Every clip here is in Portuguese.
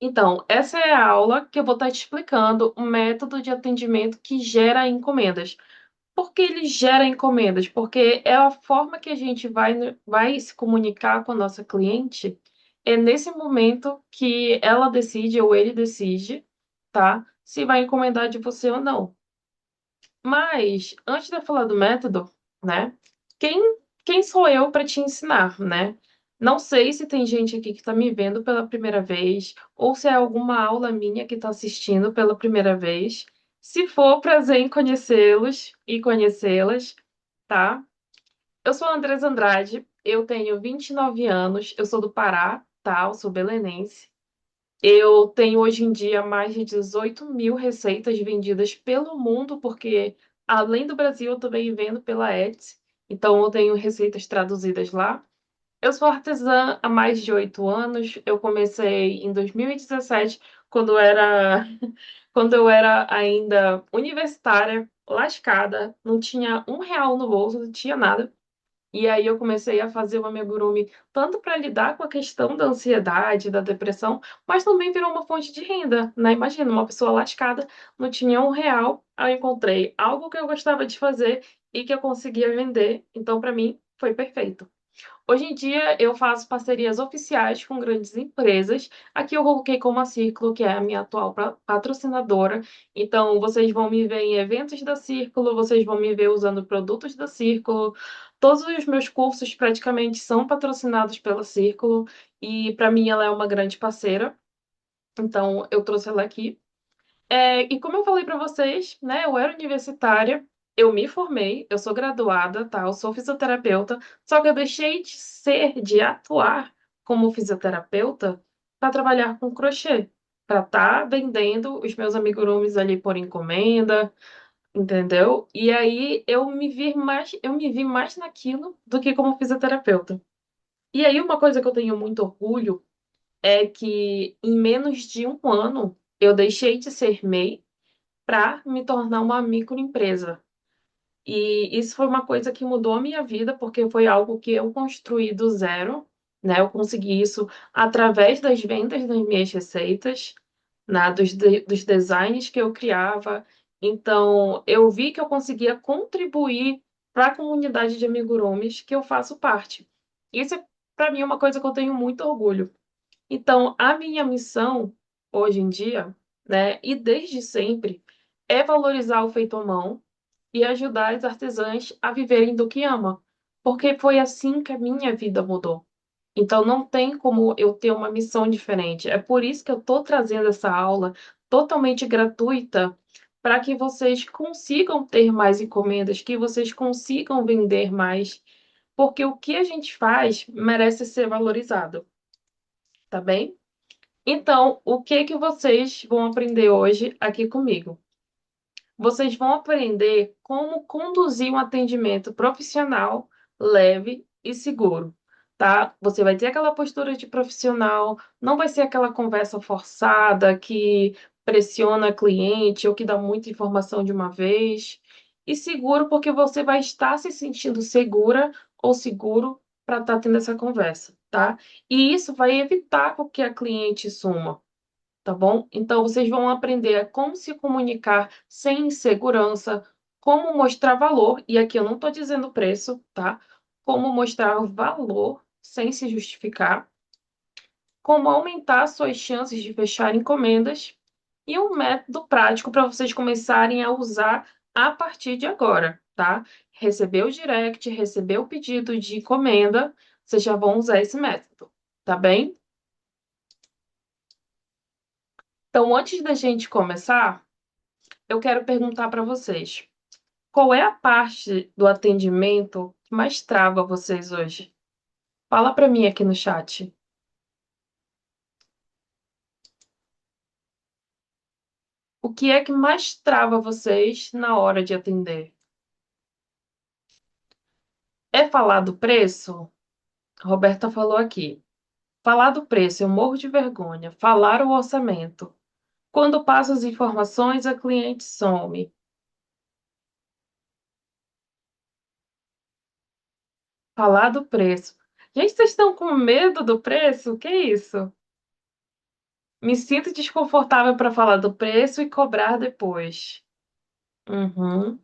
Então, essa é a aula que eu vou estar te explicando o método de atendimento que gera encomendas. Por que ele gera encomendas? Porque é a forma que a gente vai se comunicar com a nossa cliente. É nesse momento que ela decide ou ele decide, tá? Se vai encomendar de você ou não. Mas, antes de eu falar do método, né? Quem, quem sou eu para te ensinar, né? Não sei se tem gente aqui que está me vendo pela primeira vez, ou se é alguma aula minha que está assistindo pela primeira vez. Se for, prazer em conhecê-los e conhecê-las, tá? Eu sou a Andresa Andrade, eu tenho 29 anos, eu sou do Pará, tá? Eu sou belenense. Eu tenho hoje em dia mais de 18 mil receitas vendidas pelo mundo, porque além do Brasil, eu também vendo pela Etsy. Então, eu tenho receitas traduzidas lá. Eu sou artesã há mais de 8 anos. Eu comecei em 2017, quando quando eu era ainda universitária, lascada, não tinha R$ 1 no bolso, não tinha nada. E aí eu comecei a fazer o amigurumi tanto para lidar com a questão da ansiedade, da depressão, mas também virou uma fonte de renda, né? Imagina, uma pessoa lascada, não tinha R$ 1, aí eu encontrei algo que eu gostava de fazer e que eu conseguia vender, então para mim foi perfeito. Hoje em dia eu faço parcerias oficiais com grandes empresas. Aqui eu coloquei como a Círculo, que é a minha atual patrocinadora. Então vocês vão me ver em eventos da Círculo, vocês vão me ver usando produtos da Círculo. Todos os meus cursos praticamente são patrocinados pela Círculo e para mim ela é uma grande parceira. Então eu trouxe ela aqui. E como eu falei para vocês, né, eu era universitária, eu me formei, eu sou graduada, tá? Eu sou fisioterapeuta, só que eu deixei de atuar como fisioterapeuta para trabalhar com crochê, para estar vendendo os meus amigurumis ali por encomenda, entendeu? E aí eu me vi mais naquilo do que como fisioterapeuta. E aí uma coisa que eu tenho muito orgulho é que em menos de um ano eu deixei de ser MEI para me tornar uma microempresa. E isso foi uma coisa que mudou a minha vida, porque foi algo que eu construí do zero, né? Eu consegui isso através das vendas das minhas receitas, né? Dos designs que eu criava. Então, eu vi que eu conseguia contribuir para a comunidade de amigurumis que eu faço parte. Isso, para mim, é uma coisa que eu tenho muito orgulho. Então, a minha missão hoje em dia, né, e desde sempre, é valorizar o feito à mão e ajudar as artesãs a viverem do que ama, porque foi assim que a minha vida mudou. Então, não tem como eu ter uma missão diferente. É por isso que eu estou trazendo essa aula totalmente gratuita para que vocês consigam ter mais encomendas, que vocês consigam vender mais, porque o que a gente faz merece ser valorizado, tá bem? Então, o que que vocês vão aprender hoje aqui comigo? Vocês vão aprender como conduzir um atendimento profissional, leve e seguro, tá? Você vai ter aquela postura de profissional, não vai ser aquela conversa forçada que pressiona a cliente ou que dá muita informação de uma vez. E seguro porque você vai estar se sentindo segura ou seguro para estar tendo essa conversa, tá? E isso vai evitar que a cliente suma, tá bom? Então, vocês vão aprender a como se comunicar sem insegurança, como mostrar valor, e aqui eu não estou dizendo preço, tá? Como mostrar valor sem se justificar, como aumentar suas chances de fechar encomendas e um método prático para vocês começarem a usar a partir de agora, tá? Receber o direct, receber o pedido de encomenda, vocês já vão usar esse método, tá bem? Então, antes da gente começar, eu quero perguntar para vocês: qual é a parte do atendimento que mais trava vocês hoje? Fala para mim aqui no chat. O que é que mais trava vocês na hora de atender? É falar do preço? A Roberta falou aqui. Falar do preço, eu morro de vergonha. Falar o orçamento. Quando passo as informações, a cliente some. Falar do preço. Gente, vocês estão com medo do preço? Que isso? Me sinto desconfortável para falar do preço e cobrar depois. Uhum.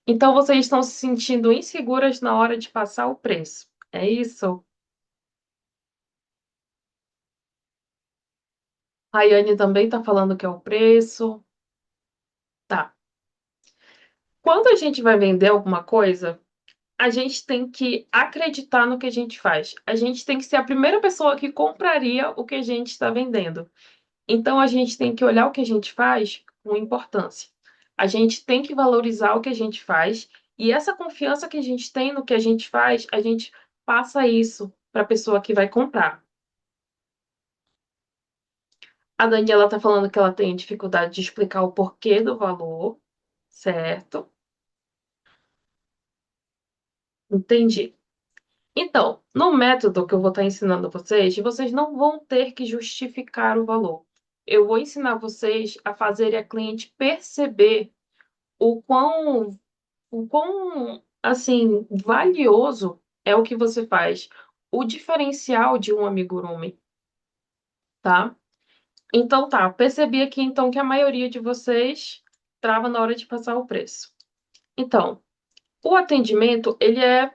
Então vocês estão se sentindo inseguras na hora de passar o preço. É isso? A Yane também está falando que é o preço. Tá. Quando a gente vai vender alguma coisa, a gente tem que acreditar no que a gente faz. A gente tem que ser a primeira pessoa que compraria o que a gente está vendendo. Então a gente tem que olhar o que a gente faz com importância. A gente tem que valorizar o que a gente faz e essa confiança que a gente tem no que a gente faz, a gente passa isso para a pessoa que vai comprar. A Daniela está falando que ela tem dificuldade de explicar o porquê do valor, certo? Entendi. Então, no método que eu vou estar ensinando vocês, vocês não vão ter que justificar o valor. Eu vou ensinar vocês a fazer a cliente perceber o quão, assim, valioso é o que você faz, o diferencial de um amigurumi, tá? Então tá, percebi aqui então que a maioria de vocês trava na hora de passar o preço. Então, o atendimento, ele é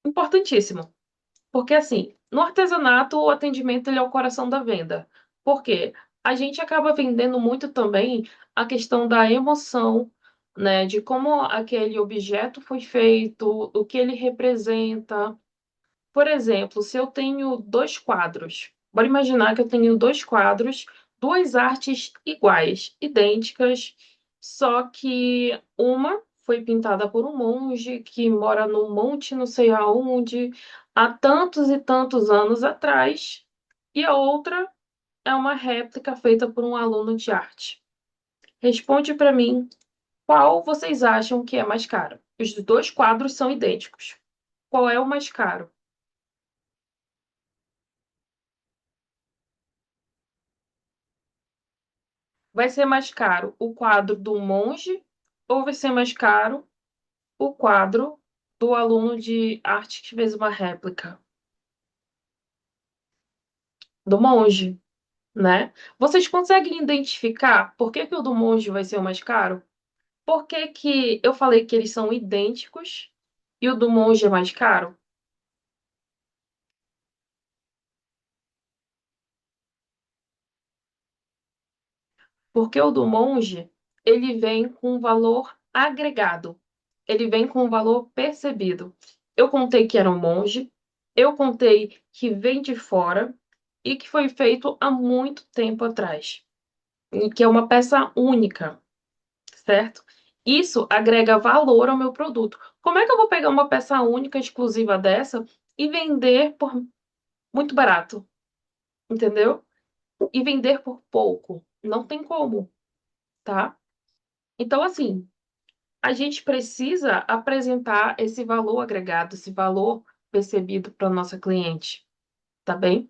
importantíssimo. Porque, assim, no artesanato, o atendimento ele é o coração da venda. Por quê? A gente acaba vendendo muito também a questão da emoção, né? De como aquele objeto foi feito, o que ele representa. Por exemplo, se eu tenho dois quadros, bora imaginar que eu tenho dois quadros, duas artes iguais, idênticas, só que uma foi pintada por um monge que mora num monte não sei aonde, há tantos e tantos anos atrás, e a outra é uma réplica feita por um aluno de arte. Responde para mim, qual vocês acham que é mais caro? Os dois quadros são idênticos. Qual é o mais caro? Vai ser mais caro o quadro do monge ou vai ser mais caro o quadro do aluno de arte que fez uma réplica do monge, né? Vocês conseguem identificar por que que o do monge vai ser o mais caro? Por que que eu falei que eles são idênticos e o do monge é mais caro? Porque o do monge, ele vem com um valor agregado. Ele vem com um valor percebido. Eu contei que era um monge, eu contei que vem de fora e que foi feito há muito tempo atrás. E que é uma peça única, certo? Isso agrega valor ao meu produto. Como é que eu vou pegar uma peça única, exclusiva dessa e vender por muito barato, entendeu? E vender por pouco? Não tem como, tá? Então, assim, a gente precisa apresentar esse valor agregado, esse valor percebido para nossa cliente, tá bem?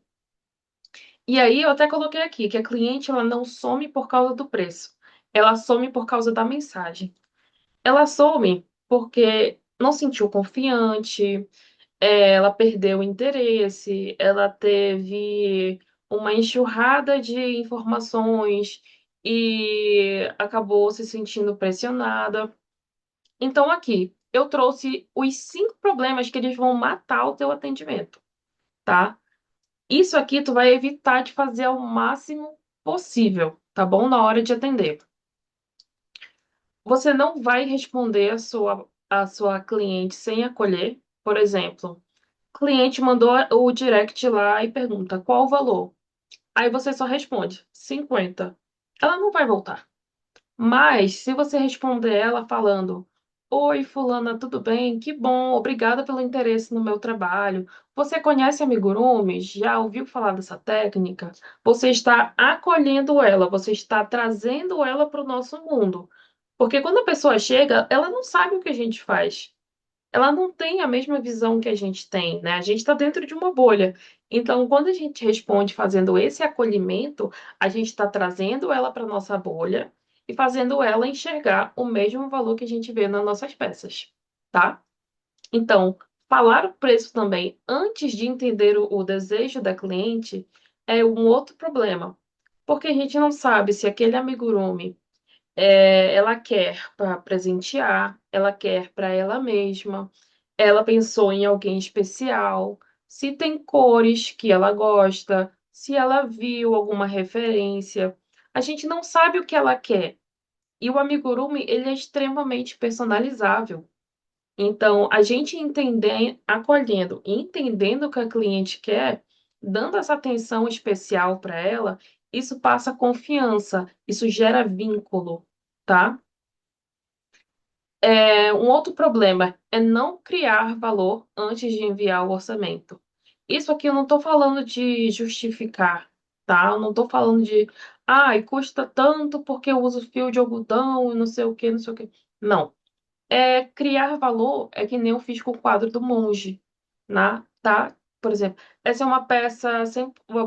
E aí eu até coloquei aqui que a cliente ela não some por causa do preço, ela some por causa da mensagem. Ela some porque não sentiu confiante, ela perdeu o interesse, ela teve uma enxurrada de informações e acabou se sentindo pressionada. Então, aqui, eu trouxe os 5 problemas que eles vão matar o teu atendimento, tá? Isso aqui tu vai evitar de fazer ao máximo possível, tá bom? Na hora de atender. Você não vai responder a sua cliente sem acolher. Por exemplo, cliente mandou o direct lá e pergunta qual o valor. Aí você só responde 50. Ela não vai voltar. Mas, se você responder ela falando: Oi, fulana, tudo bem? Que bom, obrigada pelo interesse no meu trabalho. Você conhece amigurumi? Já ouviu falar dessa técnica? Você está acolhendo ela, você está trazendo ela para o nosso mundo. Porque quando a pessoa chega, ela não sabe o que a gente faz. Ela não tem a mesma visão que a gente tem, né? A gente está dentro de uma bolha. Então, quando a gente responde fazendo esse acolhimento, a gente está trazendo ela para nossa bolha e fazendo ela enxergar o mesmo valor que a gente vê nas nossas peças, tá? Então, Falar o preço também antes de entender o desejo da cliente é um outro problema, porque a gente não sabe se aquele amigurumi ela quer para presentear, ela quer para ela mesma, ela pensou em alguém especial, se tem cores que ela gosta, se ela viu alguma referência. A gente não sabe o que ela quer. E o amigurumi, ele é extremamente personalizável. Então, a gente entender, acolhendo e entendendo o que a cliente quer, dando essa atenção especial para ela, isso passa confiança, isso gera vínculo, tá? Um outro problema é não criar valor antes de enviar o orçamento. Isso aqui eu não estou falando de justificar, tá? Eu não estou falando de, ai, custa tanto porque eu uso fio de algodão e não sei o que, não sei o que. Não. Criar valor é que nem eu fiz com o quadro do monge, né? Tá? Por exemplo, essa é uma peça,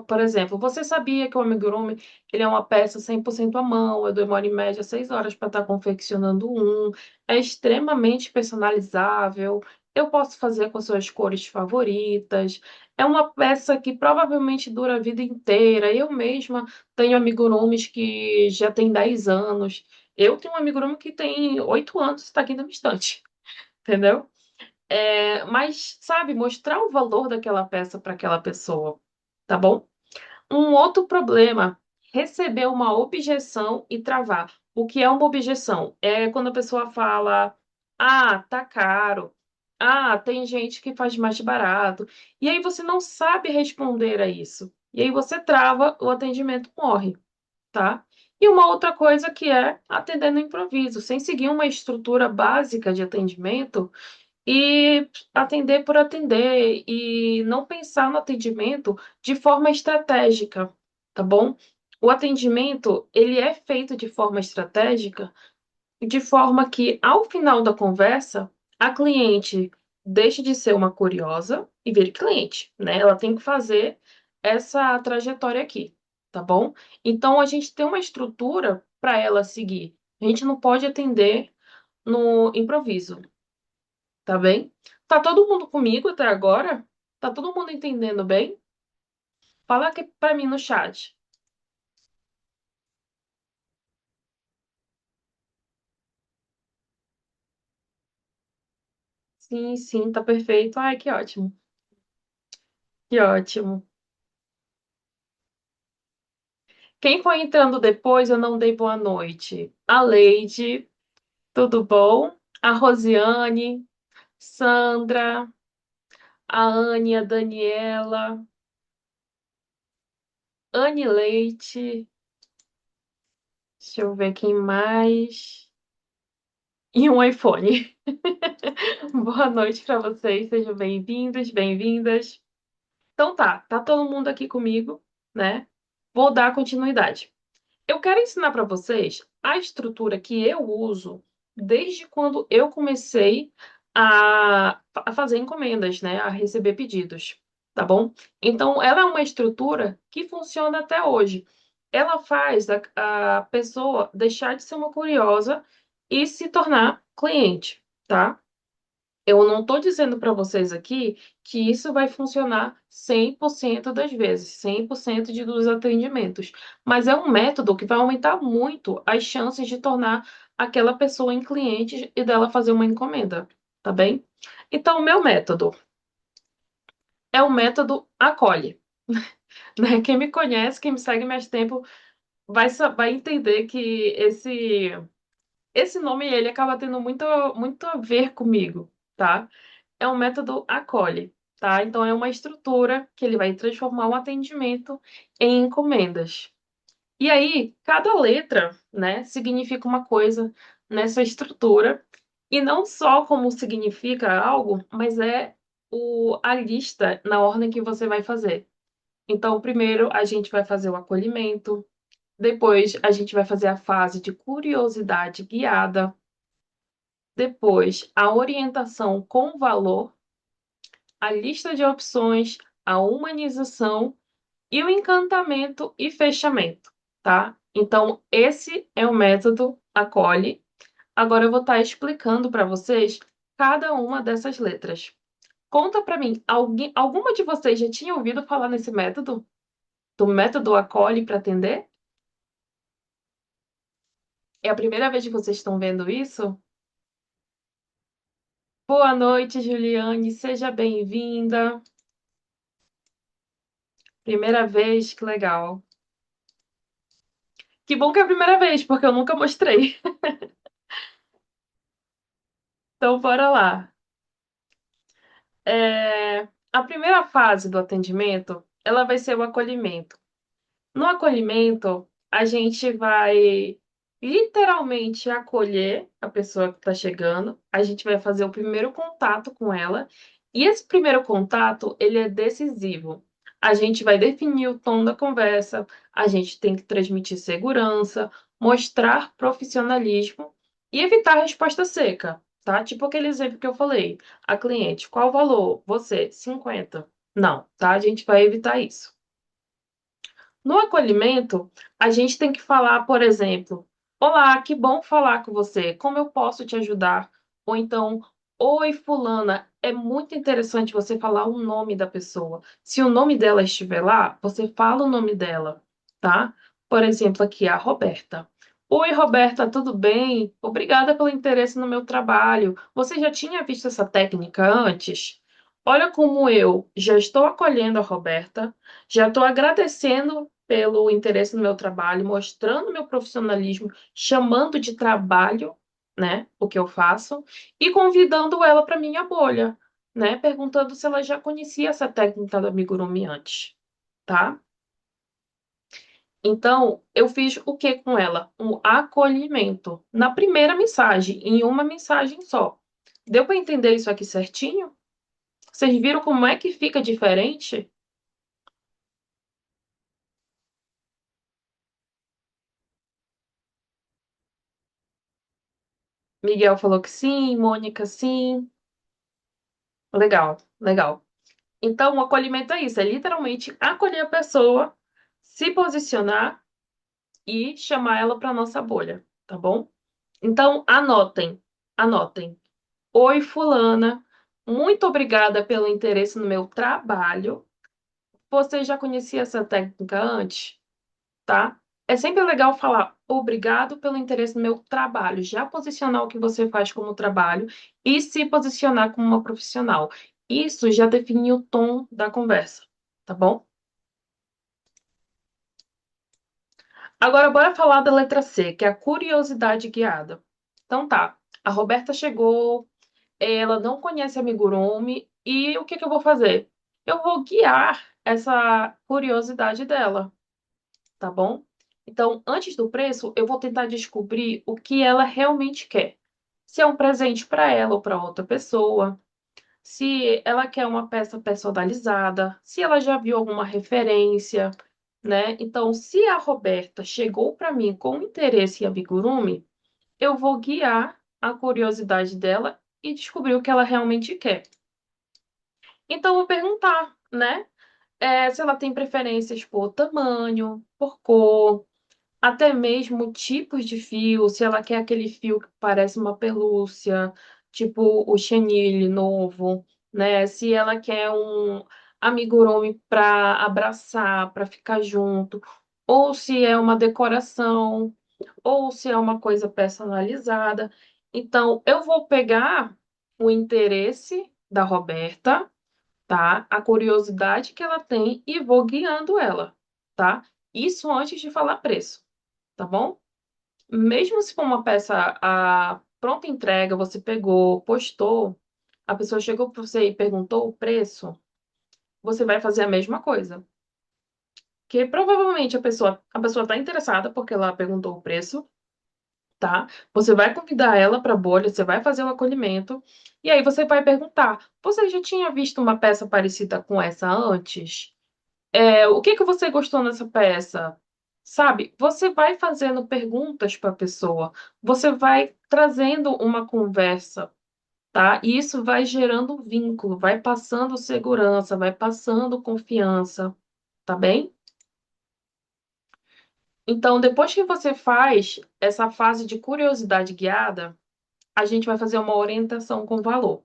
por exemplo, você sabia que o amigurumi ele é uma peça 100% à mão, eu demoro em média 6 horas para estar confeccionando um, é extremamente personalizável, eu posso fazer com suas cores favoritas, é uma peça que provavelmente dura a vida inteira, eu mesma tenho amigurumis que já tem 10 anos, eu tenho um amigurumi que tem 8 anos e está aqui na minha estante, entendeu? Mas, sabe, mostrar o valor daquela peça para aquela pessoa, tá bom? Um outro problema, receber uma objeção e travar. O que é uma objeção? É quando a pessoa fala, ah, tá caro. Ah, tem gente que faz mais barato. E aí você não sabe responder a isso. E aí você trava, o atendimento morre, tá? E uma outra coisa que é atender no improviso, sem seguir uma estrutura básica de atendimento e atender por atender e não pensar no atendimento de forma estratégica, tá bom? O atendimento, ele é feito de forma estratégica de forma que, ao final da conversa, a cliente deixe de ser uma curiosa e vire cliente, né? Ela tem que fazer essa trajetória aqui, tá bom? Então, a gente tem uma estrutura para ela seguir. A gente não pode atender no improviso, tá bem? Tá todo mundo comigo até agora? Tá todo mundo entendendo bem? Fala aqui para mim no chat. Sim, sim, tá perfeito. Ai, que ótimo. Que ótimo. Quem foi entrando depois, eu não dei boa noite. A Leide, tudo bom? A Rosiane, Sandra, a Anne, a Daniela, Anne Leite, deixa eu ver quem mais. E um iPhone. Boa noite para vocês, sejam bem-vindos, bem-vindas. Então tá todo mundo aqui comigo, né? Vou dar continuidade. Eu quero ensinar para vocês a estrutura que eu uso desde quando eu comecei a fazer encomendas, né? A receber pedidos, tá bom? Então, ela é uma estrutura que funciona até hoje. Ela faz a pessoa deixar de ser uma curiosa e se tornar cliente, tá? Eu não estou dizendo para vocês aqui que isso vai funcionar 100% das vezes, 100% dos atendimentos, mas é um método que vai aumentar muito as chances de tornar aquela pessoa em cliente e dela fazer uma encomenda, tá bem? Então, o meu método é o método acolhe, né? Quem me conhece, quem me segue mais tempo, vai entender que esse nome ele acaba tendo muito a ver comigo, tá? É um método acolhe, tá? Então é uma estrutura que ele vai transformar um atendimento em encomendas. E aí, cada letra, né, significa uma coisa nessa estrutura, e não só como significa algo, mas é a lista na ordem que você vai fazer. Então, primeiro a gente vai fazer o acolhimento, depois a gente vai fazer a fase de curiosidade guiada, depois a orientação com valor, a lista de opções, a humanização e o encantamento e fechamento, tá? Então, esse é o método acolhe. Agora eu vou estar explicando para vocês cada uma dessas letras. Conta pra mim, alguma de vocês já tinha ouvido falar nesse método? Do método acolhe para atender? É a primeira vez que vocês estão vendo isso? Boa noite, Juliane, seja bem-vinda. Primeira vez, que legal. Que bom que é a primeira vez, porque eu nunca mostrei. Então, bora lá. A primeira fase do atendimento, ela vai ser o acolhimento. No acolhimento, a gente vai literalmente acolher a pessoa que está chegando. A gente vai fazer o primeiro contato com ela. E esse primeiro contato, ele é decisivo. A gente vai definir o tom da conversa, a gente tem que transmitir segurança, mostrar profissionalismo e evitar a resposta seca, tá? Tipo aquele exemplo que eu falei. A cliente, qual o valor? Você, 50. Não, tá? A gente vai evitar isso. No acolhimento, a gente tem que falar, por exemplo, olá, que bom falar com você, como eu posso te ajudar? Ou então, oi, fulana, é muito interessante você falar o nome da pessoa. Se o nome dela estiver lá, você fala o nome dela, tá? Por exemplo, aqui a Roberta. Oi, Roberta, tudo bem? Obrigada pelo interesse no meu trabalho. Você já tinha visto essa técnica antes? Olha como eu já estou acolhendo a Roberta, já estou agradecendo pelo interesse no meu trabalho, mostrando meu profissionalismo, chamando de trabalho, né, o que eu faço, e convidando ela para minha bolha, né, perguntando se ela já conhecia essa técnica do amigurumi antes, tá? Então, eu fiz o que com ela? Um acolhimento. Na primeira mensagem, em uma mensagem só. Deu para entender isso aqui certinho? Vocês viram como é que fica diferente? Miguel falou que sim, Mônica sim. Legal, legal. Então, o acolhimento é isso, é literalmente acolher a pessoa, se posicionar e chamar ela para nossa bolha, tá bom? Então, anotem, anotem. Oi, fulana, muito obrigada pelo interesse no meu trabalho. Você já conhecia essa técnica antes, tá? É sempre legal falar obrigado pelo interesse no meu trabalho, já posicionar o que você faz como trabalho e se posicionar como uma profissional. Isso já define o tom da conversa, tá bom? Agora, bora falar da letra C, que é a curiosidade guiada. Então tá, a Roberta chegou, ela não conhece amigurumi, e o que que eu vou fazer? Eu vou guiar essa curiosidade dela, tá bom? Então, antes do preço, eu vou tentar descobrir o que ela realmente quer. Se é um presente para ela ou para outra pessoa, se ela quer uma peça personalizada, se ela já viu alguma referência, né? Então, se a Roberta chegou para mim com interesse em amigurumi, eu vou guiar a curiosidade dela e descobrir o que ela realmente quer. Então, eu vou perguntar, né? Se ela tem preferências por tamanho, por cor, até mesmo tipos de fio, se ela quer aquele fio que parece uma pelúcia, tipo o chenille novo, né? Se ela quer um amigurumi para abraçar, para ficar junto, ou se é uma decoração, ou se é uma coisa personalizada. Então, eu vou pegar o interesse da Roberta, tá? A curiosidade que ela tem e vou guiando ela, tá? Isso antes de falar preço, tá bom? Mesmo se for uma peça a pronta entrega, você pegou, postou, a pessoa chegou para você e perguntou o preço, você vai fazer a mesma coisa. Que provavelmente a pessoa está interessada porque ela perguntou o preço, tá? Você vai convidar ela para a bolha, você vai fazer o acolhimento, e aí você vai perguntar: você já tinha visto uma peça parecida com essa antes? O que que você gostou nessa peça? Sabe? Você vai fazendo perguntas para a pessoa, você vai trazendo uma conversa, tá? E isso vai gerando um vínculo, vai passando segurança, vai passando confiança, tá bem? Então, depois que você faz essa fase de curiosidade guiada, a gente vai fazer uma orientação com valor.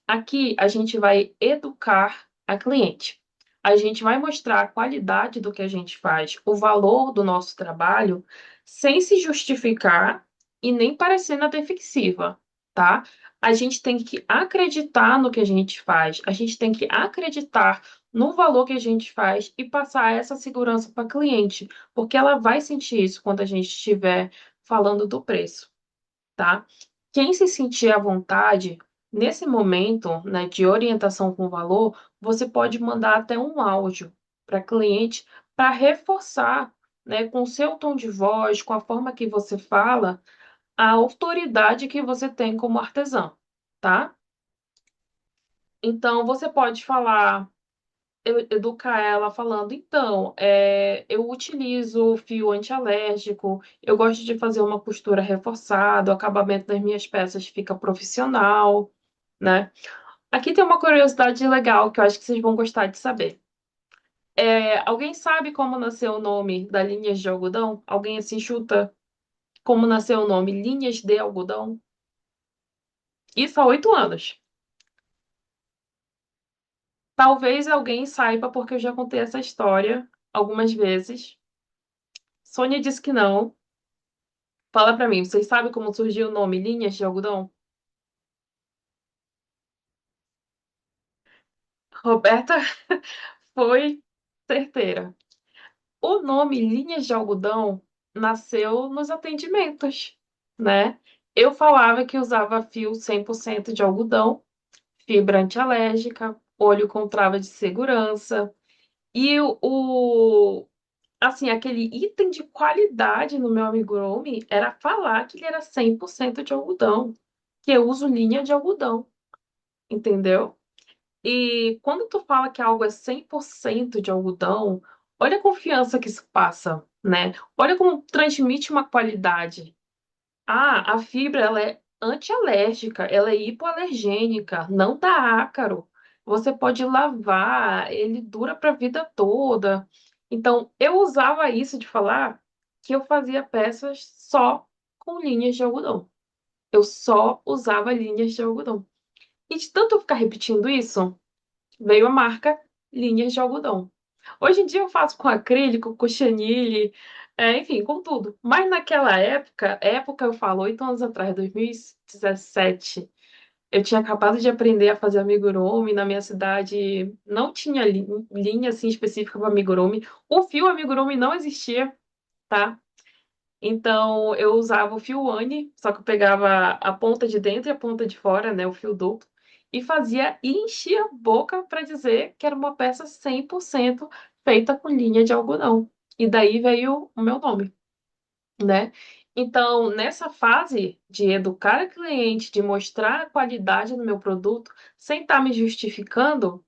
Aqui a gente vai educar a cliente. A gente vai mostrar a qualidade do que a gente faz, o valor do nosso trabalho, sem se justificar e nem parecendo defensiva, tá? A gente tem que acreditar no que a gente faz, a gente tem que acreditar no valor que a gente faz e passar essa segurança para a cliente, porque ela vai sentir isso quando a gente estiver falando do preço, tá? Quem se sentir à vontade, nesse momento, né, de orientação com valor, você pode mandar até um áudio para cliente para reforçar, né, com o seu tom de voz, com a forma que você fala, a autoridade que você tem como artesã, tá? Então, você pode falar, educar ela falando, então, eu utilizo fio antialérgico, eu gosto de fazer uma costura reforçada, o acabamento das minhas peças fica profissional, né? Aqui tem uma curiosidade legal que eu acho que vocês vão gostar de saber. Alguém sabe como nasceu o nome da linhas de algodão? Alguém assim chuta como nasceu o nome linhas de algodão? Isso há 8 anos. Talvez alguém saiba porque eu já contei essa história algumas vezes. Sônia disse que não. Fala pra mim, vocês sabem como surgiu o nome linhas de algodão? Roberta foi certeira. O nome linhas de algodão nasceu nos atendimentos, né? Eu falava que usava fio 100% de algodão, fibra antialérgica, olho com trava de segurança. E assim, aquele item de qualidade no meu amigurumi era falar que ele era 100% de algodão, que eu uso linha de algodão, entendeu? E quando tu fala que algo é 100% de algodão, olha a confiança que isso passa, né? Olha como transmite uma qualidade. Ah, a fibra ela é antialérgica, ela é hipoalergênica, não dá ácaro. Você pode lavar, ele dura para a vida toda. Então, eu usava isso de falar que eu fazia peças só com linhas de algodão. Eu só usava linhas de algodão. E de tanto eu ficar repetindo isso, veio a marca Linhas de Algodão. Hoje em dia eu faço com acrílico, com chenille, enfim, com tudo. Mas naquela época eu falo, 8 anos atrás, 2017, eu tinha acabado de aprender a fazer amigurumi. Na minha cidade não tinha linha assim específica para amigurumi. O fio amigurumi não existia, tá? Então, eu usava o fio One, só que eu pegava a ponta de dentro e a ponta de fora, né, o fio duplo, e fazia e enchia a boca para dizer que era uma peça 100% feita com linha de algodão. E daí veio o meu nome, né? Então, nessa fase de educar a cliente, de mostrar a qualidade do meu produto, sem estar me justificando,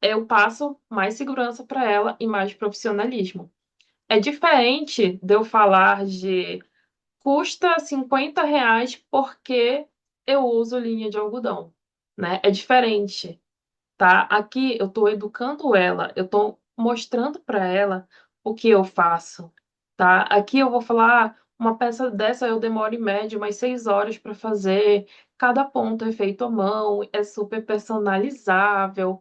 eu passo mais segurança para ela e mais profissionalismo. É diferente de eu falar de custa R$ 50 porque eu uso linha de algodão, né? É diferente, tá? Aqui eu tô educando ela, eu tô mostrando para ela o que eu faço, tá? Aqui eu vou falar, uma peça dessa eu demoro em média umas 6 horas para fazer, cada ponto é feito à mão, é super personalizável,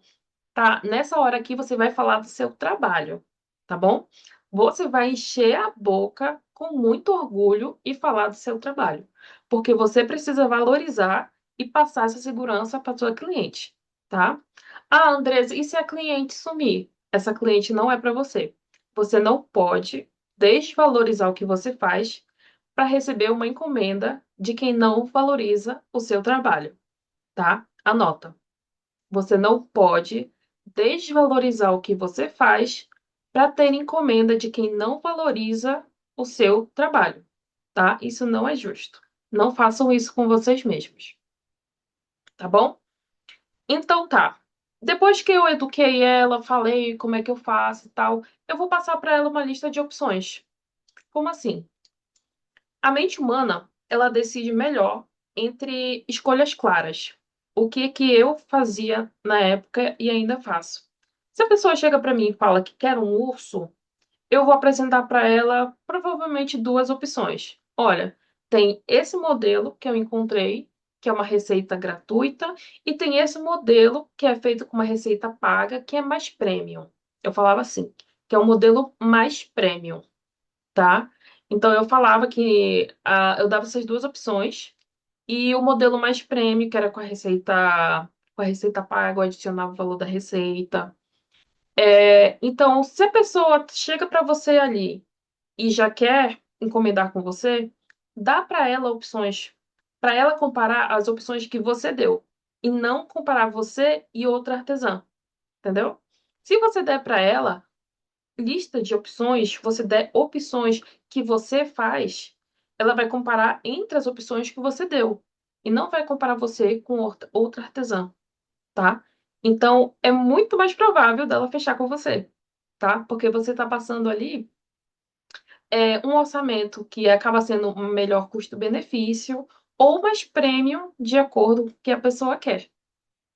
tá? Nessa hora aqui você vai falar do seu trabalho, tá bom? Você vai encher a boca com muito orgulho e falar do seu trabalho, porque você precisa valorizar e passar essa segurança para sua cliente, tá? Ah, Andresa, e se a cliente sumir? Essa cliente não é para você. Você não pode desvalorizar o que você faz para receber uma encomenda de quem não valoriza o seu trabalho, tá? Anota. Você não pode desvalorizar o que você faz para ter encomenda de quem não valoriza o seu trabalho, tá? Isso não é justo. Não façam isso com vocês mesmos, tá bom? Então tá. Depois que eu eduquei ela, falei como é que eu faço e tal, eu vou passar para ela uma lista de opções. Como assim? A mente humana, ela decide melhor entre escolhas claras. O que que eu fazia na época e ainda faço. Se a pessoa chega para mim e fala que quer um urso, eu vou apresentar para ela provavelmente duas opções. Olha, tem esse modelo que eu encontrei que é uma receita gratuita, e tem esse modelo, que é feito com uma receita paga, que é mais premium. Eu falava assim, que é o modelo mais premium, tá? Então eu falava que eu dava essas duas opções, e o modelo mais premium, que era com a receita paga, eu adicionava o valor da receita. Então, se a pessoa chega para você ali e já quer encomendar com você, dá para ela opções, para ela comparar as opções que você deu e não comparar você e outra artesã, entendeu? Se você der para ela lista de opções, você der opções que você faz, ela vai comparar entre as opções que você deu e não vai comparar você com outra artesã, tá? Então, é muito mais provável dela fechar com você, tá? Porque você está passando ali um orçamento que acaba sendo um melhor custo-benefício ou mais premium de acordo com o que a pessoa quer.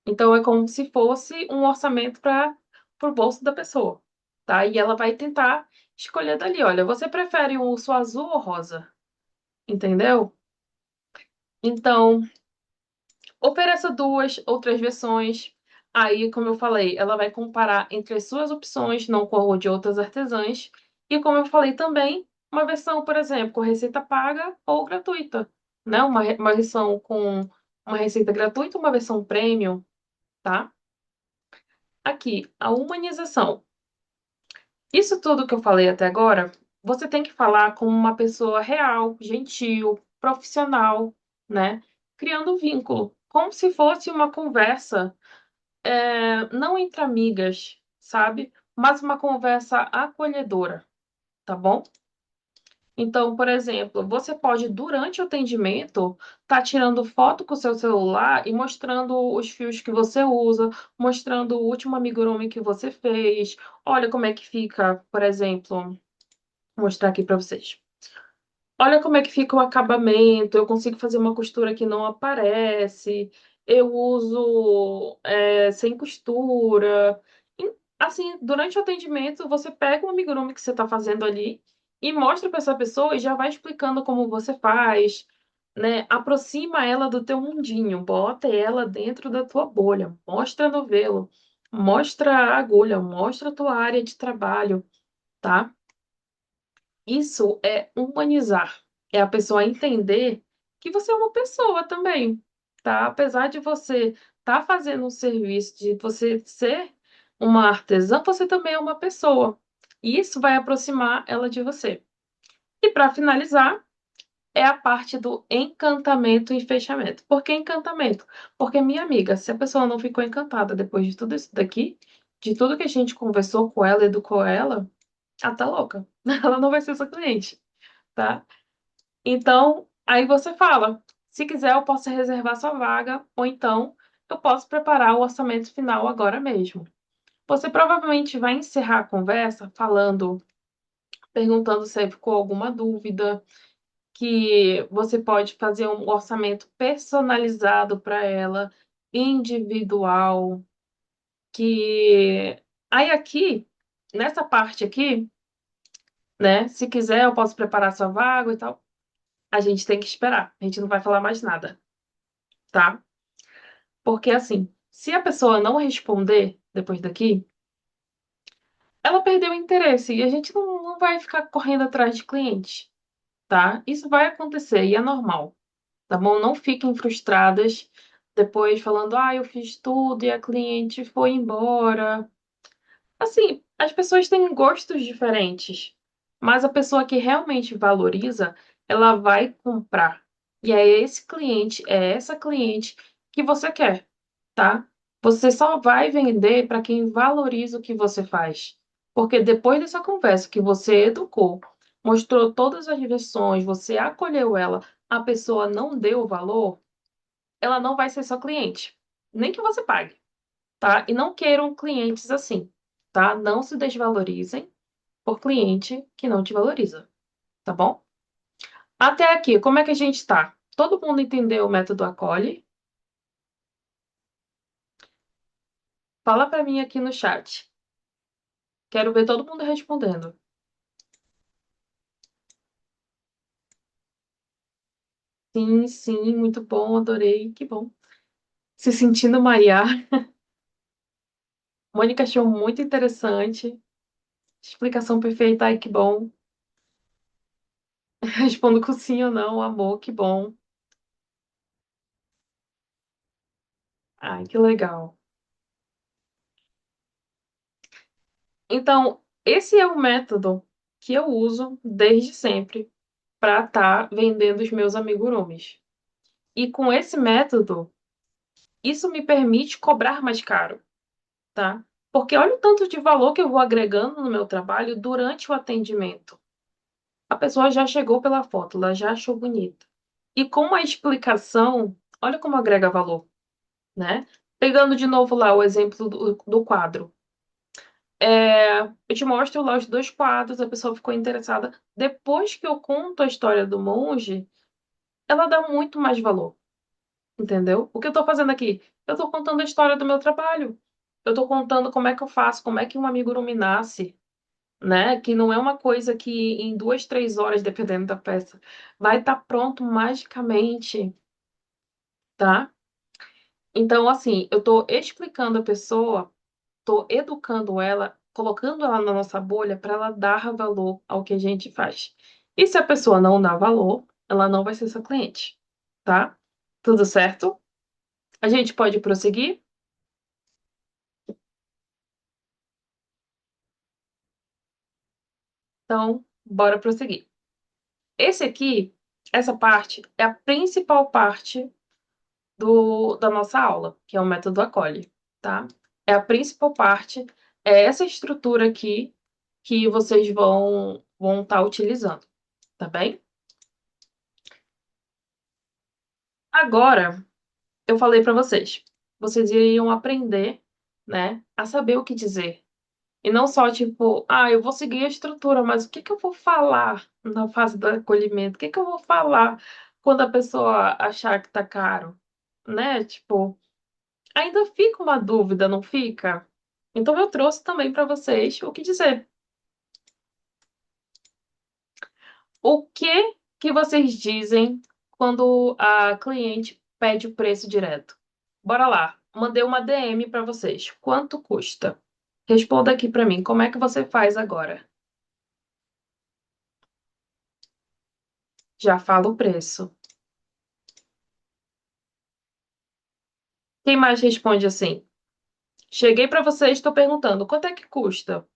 Então é como se fosse um orçamento para o bolso da pessoa, tá? E ela vai tentar escolher dali, olha, você prefere um urso azul ou rosa? Entendeu? Então, ofereça duas ou três versões. Aí, como eu falei, ela vai comparar entre as suas opções, não com a de outras artesãs. E como eu falei também, uma versão, por exemplo, com receita paga ou gratuita, né? Uma versão com uma receita gratuita, uma versão premium, tá? Aqui, a humanização. Isso tudo que eu falei até agora, você tem que falar como uma pessoa real, gentil, profissional, né? Criando vínculo, como se fosse uma conversa, não entre amigas, sabe? Mas uma conversa acolhedora, tá bom? Então, por exemplo, você pode, durante o atendimento, estar tirando foto com o seu celular e mostrando os fios que você usa, mostrando o último amigurumi que você fez. Olha como é que fica, por exemplo, vou mostrar aqui para vocês. Olha como é que fica o acabamento. Eu consigo fazer uma costura que não aparece. Eu uso sem costura. Assim, durante o atendimento, você pega o amigurumi que você está fazendo ali e mostra para essa pessoa e já vai explicando como você faz, né? Aproxima ela do teu mundinho, bota ela dentro da tua bolha, mostra novelo, mostra a agulha, mostra a tua área de trabalho, tá? Isso é humanizar. É a pessoa entender que você é uma pessoa também, tá? Apesar de você estar fazendo um serviço, de você ser uma artesã, você também é uma pessoa. E isso vai aproximar ela de você. E para finalizar, é a parte do encantamento e fechamento. Por que encantamento? Porque, minha amiga, se a pessoa não ficou encantada depois de tudo isso daqui, de tudo que a gente conversou com ela, educou ela tá louca. Ela não vai ser sua cliente, tá? Então, aí você fala: se quiser, eu posso reservar sua vaga, ou então eu posso preparar o orçamento final agora mesmo. Você provavelmente vai encerrar a conversa falando, perguntando se ficou alguma dúvida, que você pode fazer um orçamento personalizado para ela, individual, que aí aqui, nessa parte aqui, né, se quiser, eu posso preparar sua vaga e tal. A gente tem que esperar. A gente não vai falar mais nada, tá? Porque assim, se a pessoa não responder depois daqui, ela perdeu o interesse e a gente não vai ficar correndo atrás de cliente, tá? Isso vai acontecer e é normal, tá bom? Não fiquem frustradas depois falando, eu fiz tudo e a cliente foi embora. Assim, as pessoas têm gostos diferentes, mas a pessoa que realmente valoriza, ela vai comprar. E é esse cliente, é essa cliente que você quer, tá? Você só vai vender para quem valoriza o que você faz. Porque depois dessa conversa que você educou, mostrou todas as versões, você acolheu ela, a pessoa não deu valor, ela não vai ser sua cliente. Nem que você pague, tá? E não queiram clientes assim, tá? Não se desvalorizem por cliente que não te valoriza, tá bom? Até aqui, como é que a gente tá? Todo mundo entendeu o método acolhe? Fala para mim aqui no chat. Quero ver todo mundo respondendo. Sim, sim, muito bom, adorei, que bom. Se sentindo Maria. Mônica achou muito interessante. Explicação perfeita, ai, que bom. Respondo com sim ou não, amor, que bom. Ai, que legal. Então, esse é o método que eu uso desde sempre para estar vendendo os meus amigurumis. E com esse método, isso me permite cobrar mais caro, tá? Porque olha o tanto de valor que eu vou agregando no meu trabalho durante o atendimento. A pessoa já chegou pela foto, ela já achou bonita. E com a explicação, olha como agrega valor, né? Pegando de novo lá o exemplo do quadro. Eu te mostro lá os dois quadros, a pessoa ficou interessada. Depois que eu conto a história do monge, ela dá muito mais valor, entendeu? O que eu tô fazendo aqui? Eu tô contando a história do meu trabalho. Eu tô contando como é que eu faço, como é que um amigurumi nasce, né? Que não é uma coisa que em 2, 3 horas, dependendo da peça, vai estar pronto magicamente, tá? Então, assim, eu tô explicando a pessoa, tô educando ela, colocando ela na nossa bolha para ela dar valor ao que a gente faz. E se a pessoa não dá valor, ela não vai ser sua cliente, tá? Tudo certo? A gente pode prosseguir? Então, bora prosseguir. Esse aqui, essa parte, é a principal parte da nossa aula, que é o método acolhe, tá? É a principal parte, é essa estrutura aqui que vocês vão estar utilizando, tá bem? Agora, eu falei para vocês iriam aprender, né, a saber o que dizer. E não só tipo, eu vou seguir a estrutura, mas o que que eu vou falar na fase do acolhimento? O que que eu vou falar quando a pessoa achar que tá caro, né? Tipo, ainda fica uma dúvida, não fica? Então eu trouxe também para vocês o que dizer. O que vocês dizem quando a cliente pede o preço direto? Bora lá. Mandei uma DM para vocês. Quanto custa? Responda aqui para mim. Como é que você faz agora? Já fala o preço. Quem mais responde assim? Cheguei para vocês, estou perguntando, quanto é que custa?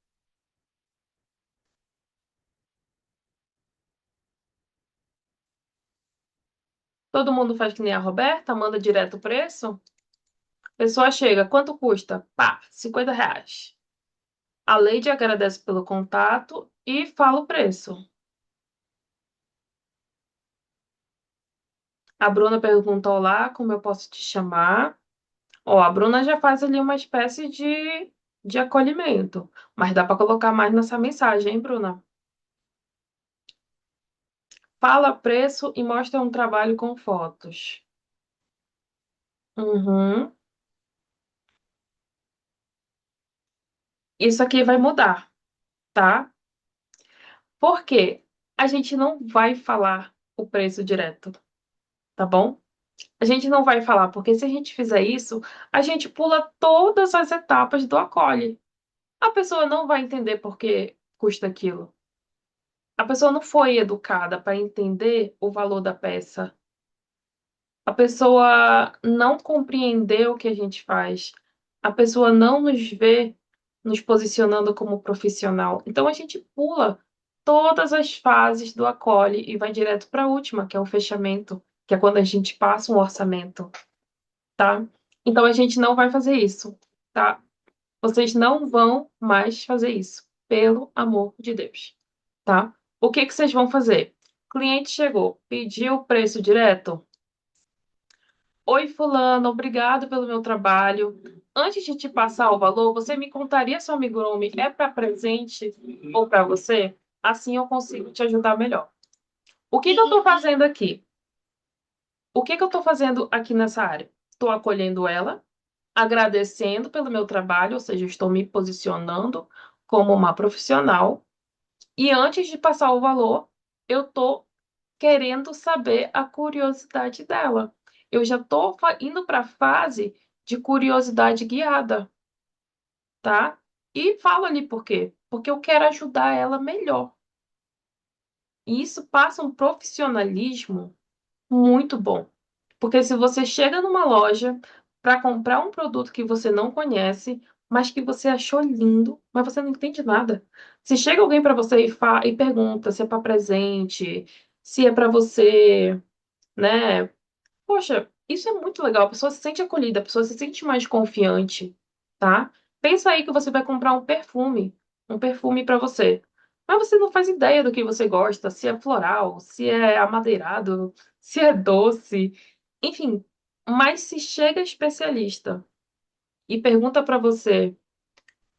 Todo mundo faz que nem a Roberta, manda direto o preço? Pessoa chega, quanto custa? Pá, R$ 50. A Leide agradece pelo contato e fala o preço. A Bruna perguntou lá como eu posso te chamar. Ó, a Bruna já faz ali uma espécie de acolhimento, mas dá para colocar mais nessa mensagem, hein, Bruna? Fala preço e mostra um trabalho com fotos. Uhum. Isso aqui vai mudar, tá? Por quê? A gente não vai falar o preço direto, tá bom? A gente não vai falar, porque se a gente fizer isso, a gente pula todas as etapas do acolhe. A pessoa não vai entender por que custa aquilo. A pessoa não foi educada para entender o valor da peça. A pessoa não compreendeu o que a gente faz. A pessoa não nos vê nos posicionando como profissional. Então a gente pula todas as fases do acolhe e vai direto para a última, que é o fechamento, que é quando a gente passa um orçamento, tá? Então a gente não vai fazer isso, tá? Vocês não vão mais fazer isso, pelo amor de Deus, tá? O que que vocês vão fazer? Cliente chegou, pediu o preço direto. Oi, fulano, obrigado pelo meu trabalho. Antes de te passar o valor, você me contaria se o amigurumi é para presente ou para você? Assim eu consigo te ajudar melhor. O que que eu estou fazendo aqui? O que que eu estou fazendo aqui nessa área? Estou acolhendo ela, agradecendo pelo meu trabalho, ou seja, estou me posicionando como uma profissional. E antes de passar o valor, eu estou querendo saber a curiosidade dela. Eu já estou indo para a fase de curiosidade guiada, tá? E falo ali por quê? Porque eu quero ajudar ela melhor. E isso passa um profissionalismo muito bom. Porque se você chega numa loja para comprar um produto que você não conhece, mas que você achou lindo, mas você não entende nada. Se chega alguém para você e pergunta se é para presente, se é para você, né? Poxa, isso é muito legal. A pessoa se sente acolhida, a pessoa se sente mais confiante, tá? Pensa aí que você vai comprar um perfume para você. Mas você não faz ideia do que você gosta, se é floral, se é amadeirado, se é doce, enfim. Mas se chega especialista e pergunta para você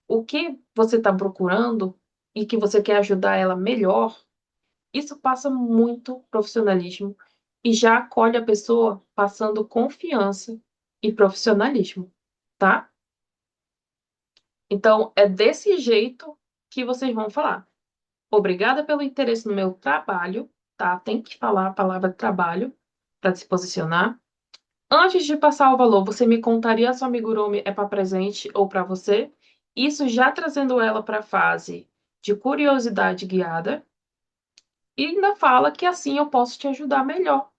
o que você está procurando e que você quer ajudar ela melhor, isso passa muito profissionalismo e já acolhe a pessoa passando confiança e profissionalismo, tá? Então, é desse jeito que vocês vão falar. Obrigada pelo interesse no meu trabalho, tá? Tem que falar a palavra trabalho para se posicionar. Antes de passar o valor, você me contaria se o amigurumi é para presente ou para você? Isso já trazendo ela para a fase de curiosidade guiada. E ainda fala que assim eu posso te ajudar melhor.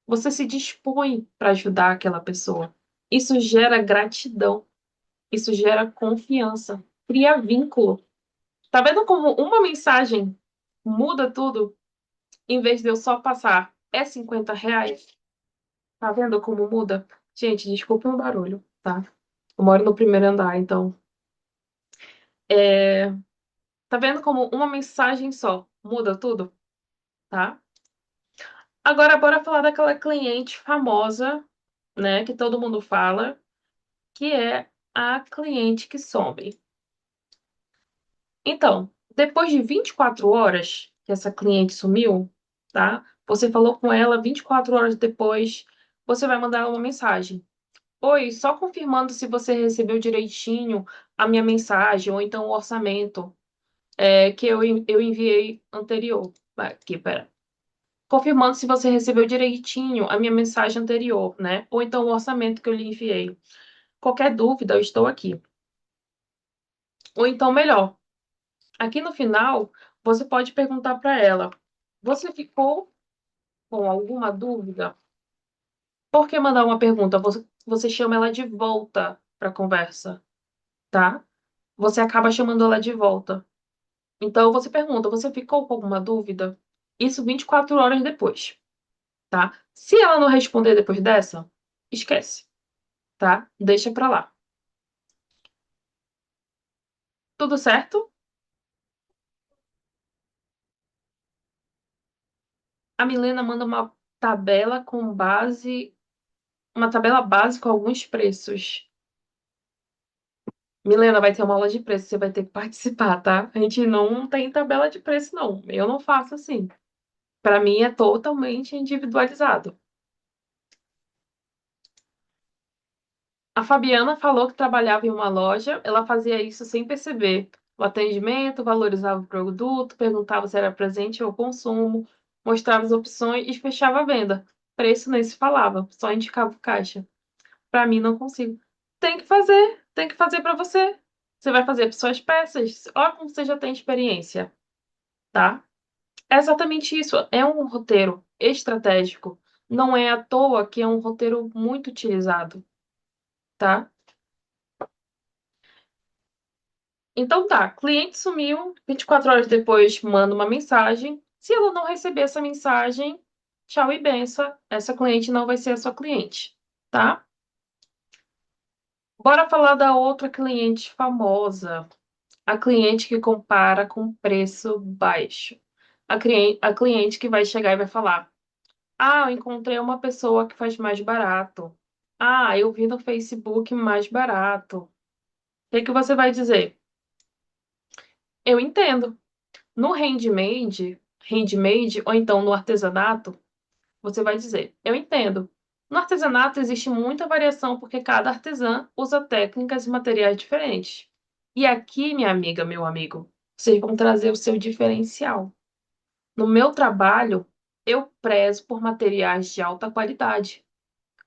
Você se dispõe para ajudar aquela pessoa. Isso gera gratidão, isso gera confiança, cria vínculo. Tá vendo como uma mensagem muda tudo? Em vez de eu só passar é R$ 50? Tá vendo como muda? Gente, desculpa o barulho, tá? Eu moro no primeiro andar, então. É... Tá vendo como uma mensagem só muda tudo? Tá? Agora, bora falar daquela cliente famosa, né? Que todo mundo fala, que é a cliente que some. Então, depois de 24 horas que essa cliente sumiu, tá? Você falou com ela 24 horas depois, você vai mandar uma mensagem. Oi, só confirmando se você recebeu direitinho a minha mensagem ou então o orçamento que eu enviei anterior. Aqui, pera. Confirmando se você recebeu direitinho a minha mensagem anterior, né? Ou então o orçamento que eu lhe enviei. Qualquer dúvida, eu estou aqui. Ou então, melhor, aqui no final, você pode perguntar para ela: você ficou com alguma dúvida? Por que mandar uma pergunta? Você chama ela de volta para a conversa, tá? Você acaba chamando ela de volta. Então, você pergunta: você ficou com alguma dúvida? Isso 24 horas depois, tá? Se ela não responder depois dessa, esquece, tá? Deixa pra lá. Tudo certo? A Milena manda tabela com base, uma tabela base com alguns preços. Milena, vai ter uma aula de preço, você vai ter que participar, tá? A gente não tem tabela de preço, não. Eu não faço assim. Para mim é totalmente individualizado. A Fabiana falou que trabalhava em uma loja, ela fazia isso sem perceber. O atendimento, valorizava o produto, perguntava se era presente ou consumo, mostrava as opções e fechava a venda. Preço nem se falava, só indicava o caixa. Para mim, não consigo. Tem que fazer para você. Você vai fazer suas peças. Olha como você já tem experiência, tá? É exatamente isso. É um roteiro estratégico. Não é à toa que é um roteiro muito utilizado, tá? Então tá, cliente sumiu, 24 horas depois manda uma mensagem. Se ela não receber essa mensagem, tchau e benção, essa cliente não vai ser a sua cliente, tá? Bora falar da outra cliente famosa, a cliente que compara com preço baixo. A cliente que vai chegar e vai falar: ah, eu encontrei uma pessoa que faz mais barato. Ah, eu vi no Facebook mais barato. O que que você vai dizer? Eu entendo. No handmade ou então no artesanato, você vai dizer: eu entendo. No artesanato existe muita variação porque cada artesã usa técnicas e materiais diferentes. E aqui, minha amiga, meu amigo, vocês vão trazer o seu diferencial. No meu trabalho, Eu prezo por materiais de alta qualidade,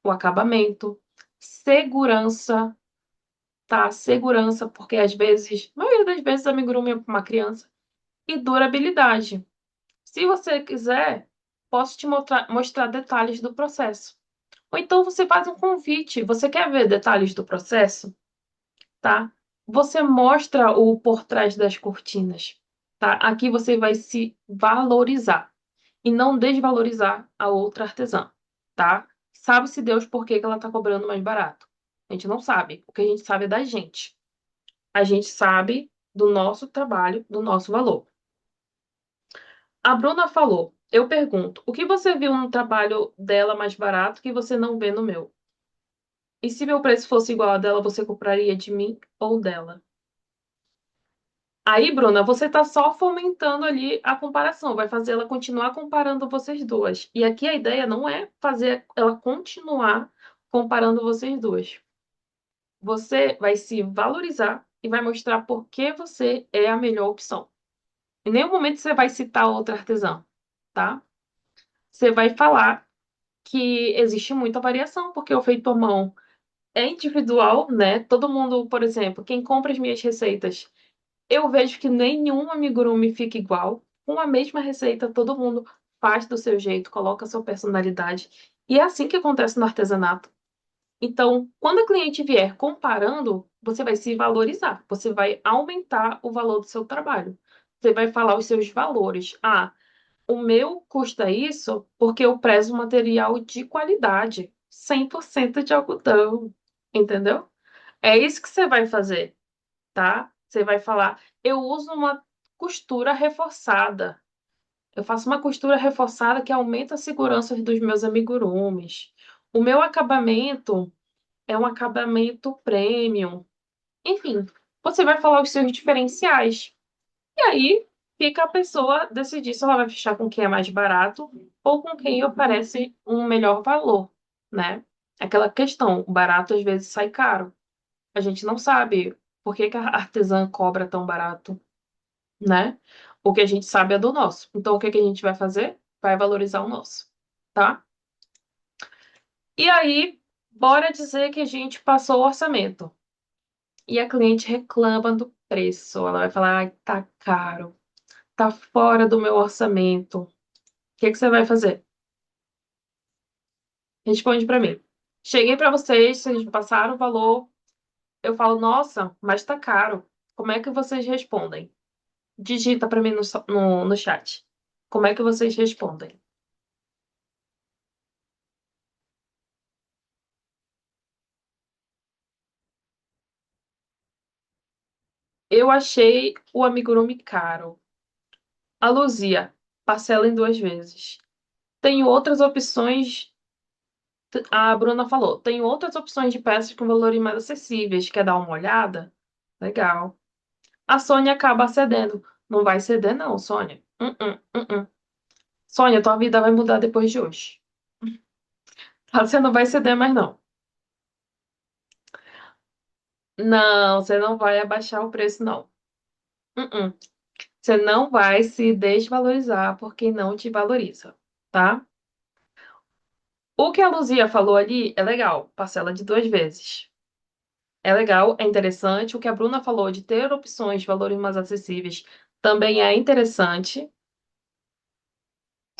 o acabamento, segurança, tá? Segurança, porque às vezes, a maioria das vezes, amigurumi é para uma criança, e durabilidade. Se você quiser, posso te mostrar detalhes do processo. Ou então você faz um convite. Você quer ver detalhes do processo? Tá? Você mostra o por trás das cortinas, tá? Aqui você vai se valorizar e não desvalorizar a outra artesã, tá? Sabe-se Deus por que que ela tá cobrando mais barato. A gente não sabe. O que a gente sabe é da gente. A gente sabe do nosso trabalho, do nosso valor. A Bruna falou, eu pergunto, o que você viu no trabalho dela mais barato que você não vê no meu? E se meu preço fosse igual ao dela, você compraria de mim ou dela? Aí, Bruna, você tá só fomentando ali a comparação, vai fazer ela continuar comparando vocês duas. E aqui a ideia não é fazer ela continuar comparando vocês duas. Você vai se valorizar e vai mostrar por que você é a melhor opção. Em nenhum momento você vai citar outra artesã, tá? Você vai falar que existe muita variação, porque o feito à mão é individual, né? Todo mundo, por exemplo, quem compra as minhas receitas, eu vejo que nenhum amigurumi fica igual. Com a mesma receita, todo mundo faz do seu jeito, coloca a sua personalidade. E é assim que acontece no artesanato. Então, quando a cliente vier comparando, você vai se valorizar, você vai aumentar o valor do seu trabalho. Você vai falar os seus valores. Ah, o meu custa isso porque eu prezo material de qualidade, 100% de algodão, entendeu? É isso que você vai fazer, tá? Você vai falar, eu uso uma costura reforçada. Eu faço uma costura reforçada que aumenta a segurança dos meus amigurumis. O meu acabamento é um acabamento premium. Enfim, você vai falar os seus diferenciais. E aí fica a pessoa decidir se ela vai fechar com quem é mais barato ou com quem oferece um melhor valor, né? Aquela questão, o barato às vezes sai caro. A gente não sabe por que que a artesã cobra tão barato, né? O que a gente sabe é do nosso. Então, o que que a gente vai fazer? Vai valorizar o nosso, tá? E aí, bora dizer que a gente passou o orçamento e a cliente reclama do preço. Ela vai falar, ai, tá caro, tá fora do meu orçamento. O que que você vai fazer? Responde pra mim. Cheguei pra vocês, vocês me passaram o valor. Eu falo, nossa, mas tá caro. Como é que vocês respondem? Digita pra mim no chat. Como é que vocês respondem? Eu achei o amigurumi caro. A Luzia, parcela em 2 vezes. Tenho outras opções. A Bruna falou, tem outras opções de peças com valores mais acessíveis. Quer dar uma olhada? Legal. A Sônia acaba cedendo. Não vai ceder, não, Sônia. Sônia, tua vida vai mudar depois de hoje. Você não vai ceder mais, não. Não, você não vai abaixar o preço, não. Uh-uh. Você não vai se desvalorizar por quem não te valoriza, tá? O que a Luzia falou ali é legal, parcela de 2 vezes. É legal, é interessante. O que a Bruna falou de ter opções de valores mais acessíveis também é interessante.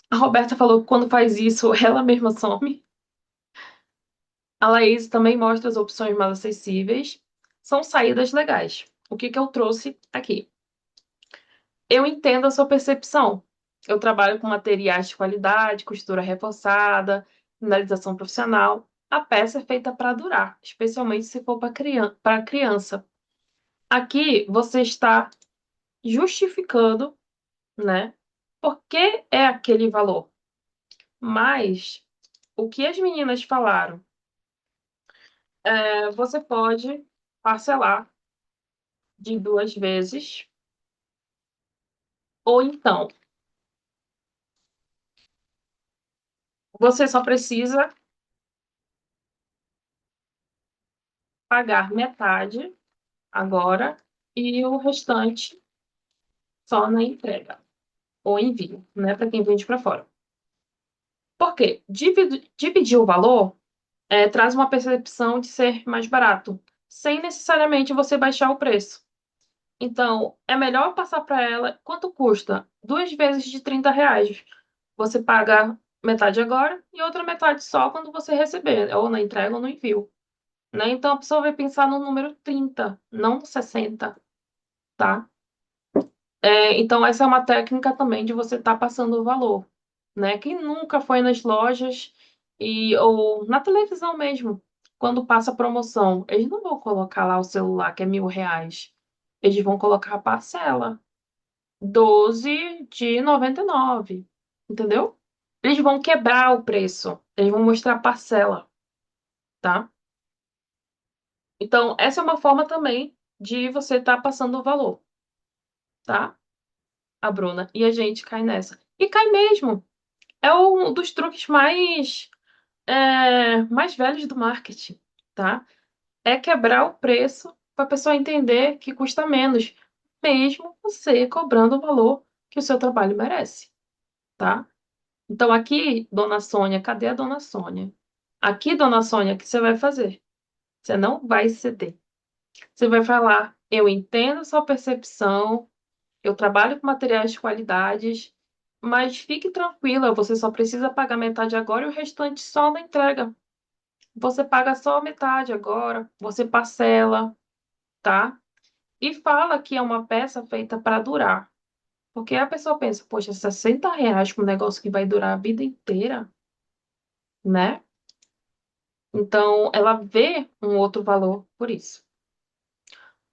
A Roberta falou que quando faz isso, ela mesma some. A Laís também mostra as opções mais acessíveis. São saídas legais. O que que eu trouxe aqui? Eu entendo a sua percepção. Eu trabalho com materiais de qualidade, costura reforçada, finalização profissional. A peça é feita para durar, especialmente se for para criança. Aqui você está justificando, né? Por que é aquele valor? Mas o que as meninas falaram, você pode parcelar de 2 vezes, ou então você só precisa pagar metade agora e o restante só na entrega ou envio, né, para quem vende para fora. Por quê? Dividir o valor traz uma percepção de ser mais barato, sem necessariamente você baixar o preço. Então, é melhor passar para ela quanto custa? Duas vezes de R$ 30. Você paga metade agora e outra metade só quando você receber, ou na entrega ou no envio. Né? Então, a pessoa vai pensar no número 30, não no 60, tá? Então, essa é uma técnica também de você estar passando o valor, né? Quem nunca foi nas lojas ou na televisão mesmo, quando passa promoção, eles não vão colocar lá o celular que é R$ 1.000. Eles vão colocar a parcela, 12 de 99, entendeu? Eles vão quebrar o preço, eles vão mostrar a parcela, tá? Então, essa é uma forma também de você estar passando o valor, tá? A Bruna. E a gente cai nessa. E cai mesmo. É um dos truques mais velhos do marketing, tá? É quebrar o preço para a pessoa entender que custa menos, mesmo você cobrando o valor que o seu trabalho merece, tá? Então aqui, dona Sônia, cadê a dona Sônia? Aqui, dona Sônia, o que você vai fazer? Você não vai ceder. Você vai falar: eu entendo sua percepção, eu trabalho com materiais de qualidades, mas fique tranquila, você só precisa pagar metade agora e o restante só na entrega. Você paga só a metade agora, você parcela, tá? E fala que é uma peça feita para durar. Porque a pessoa pensa, poxa, R$ 60 com um negócio que vai durar a vida inteira, né? Então, ela vê um outro valor por isso.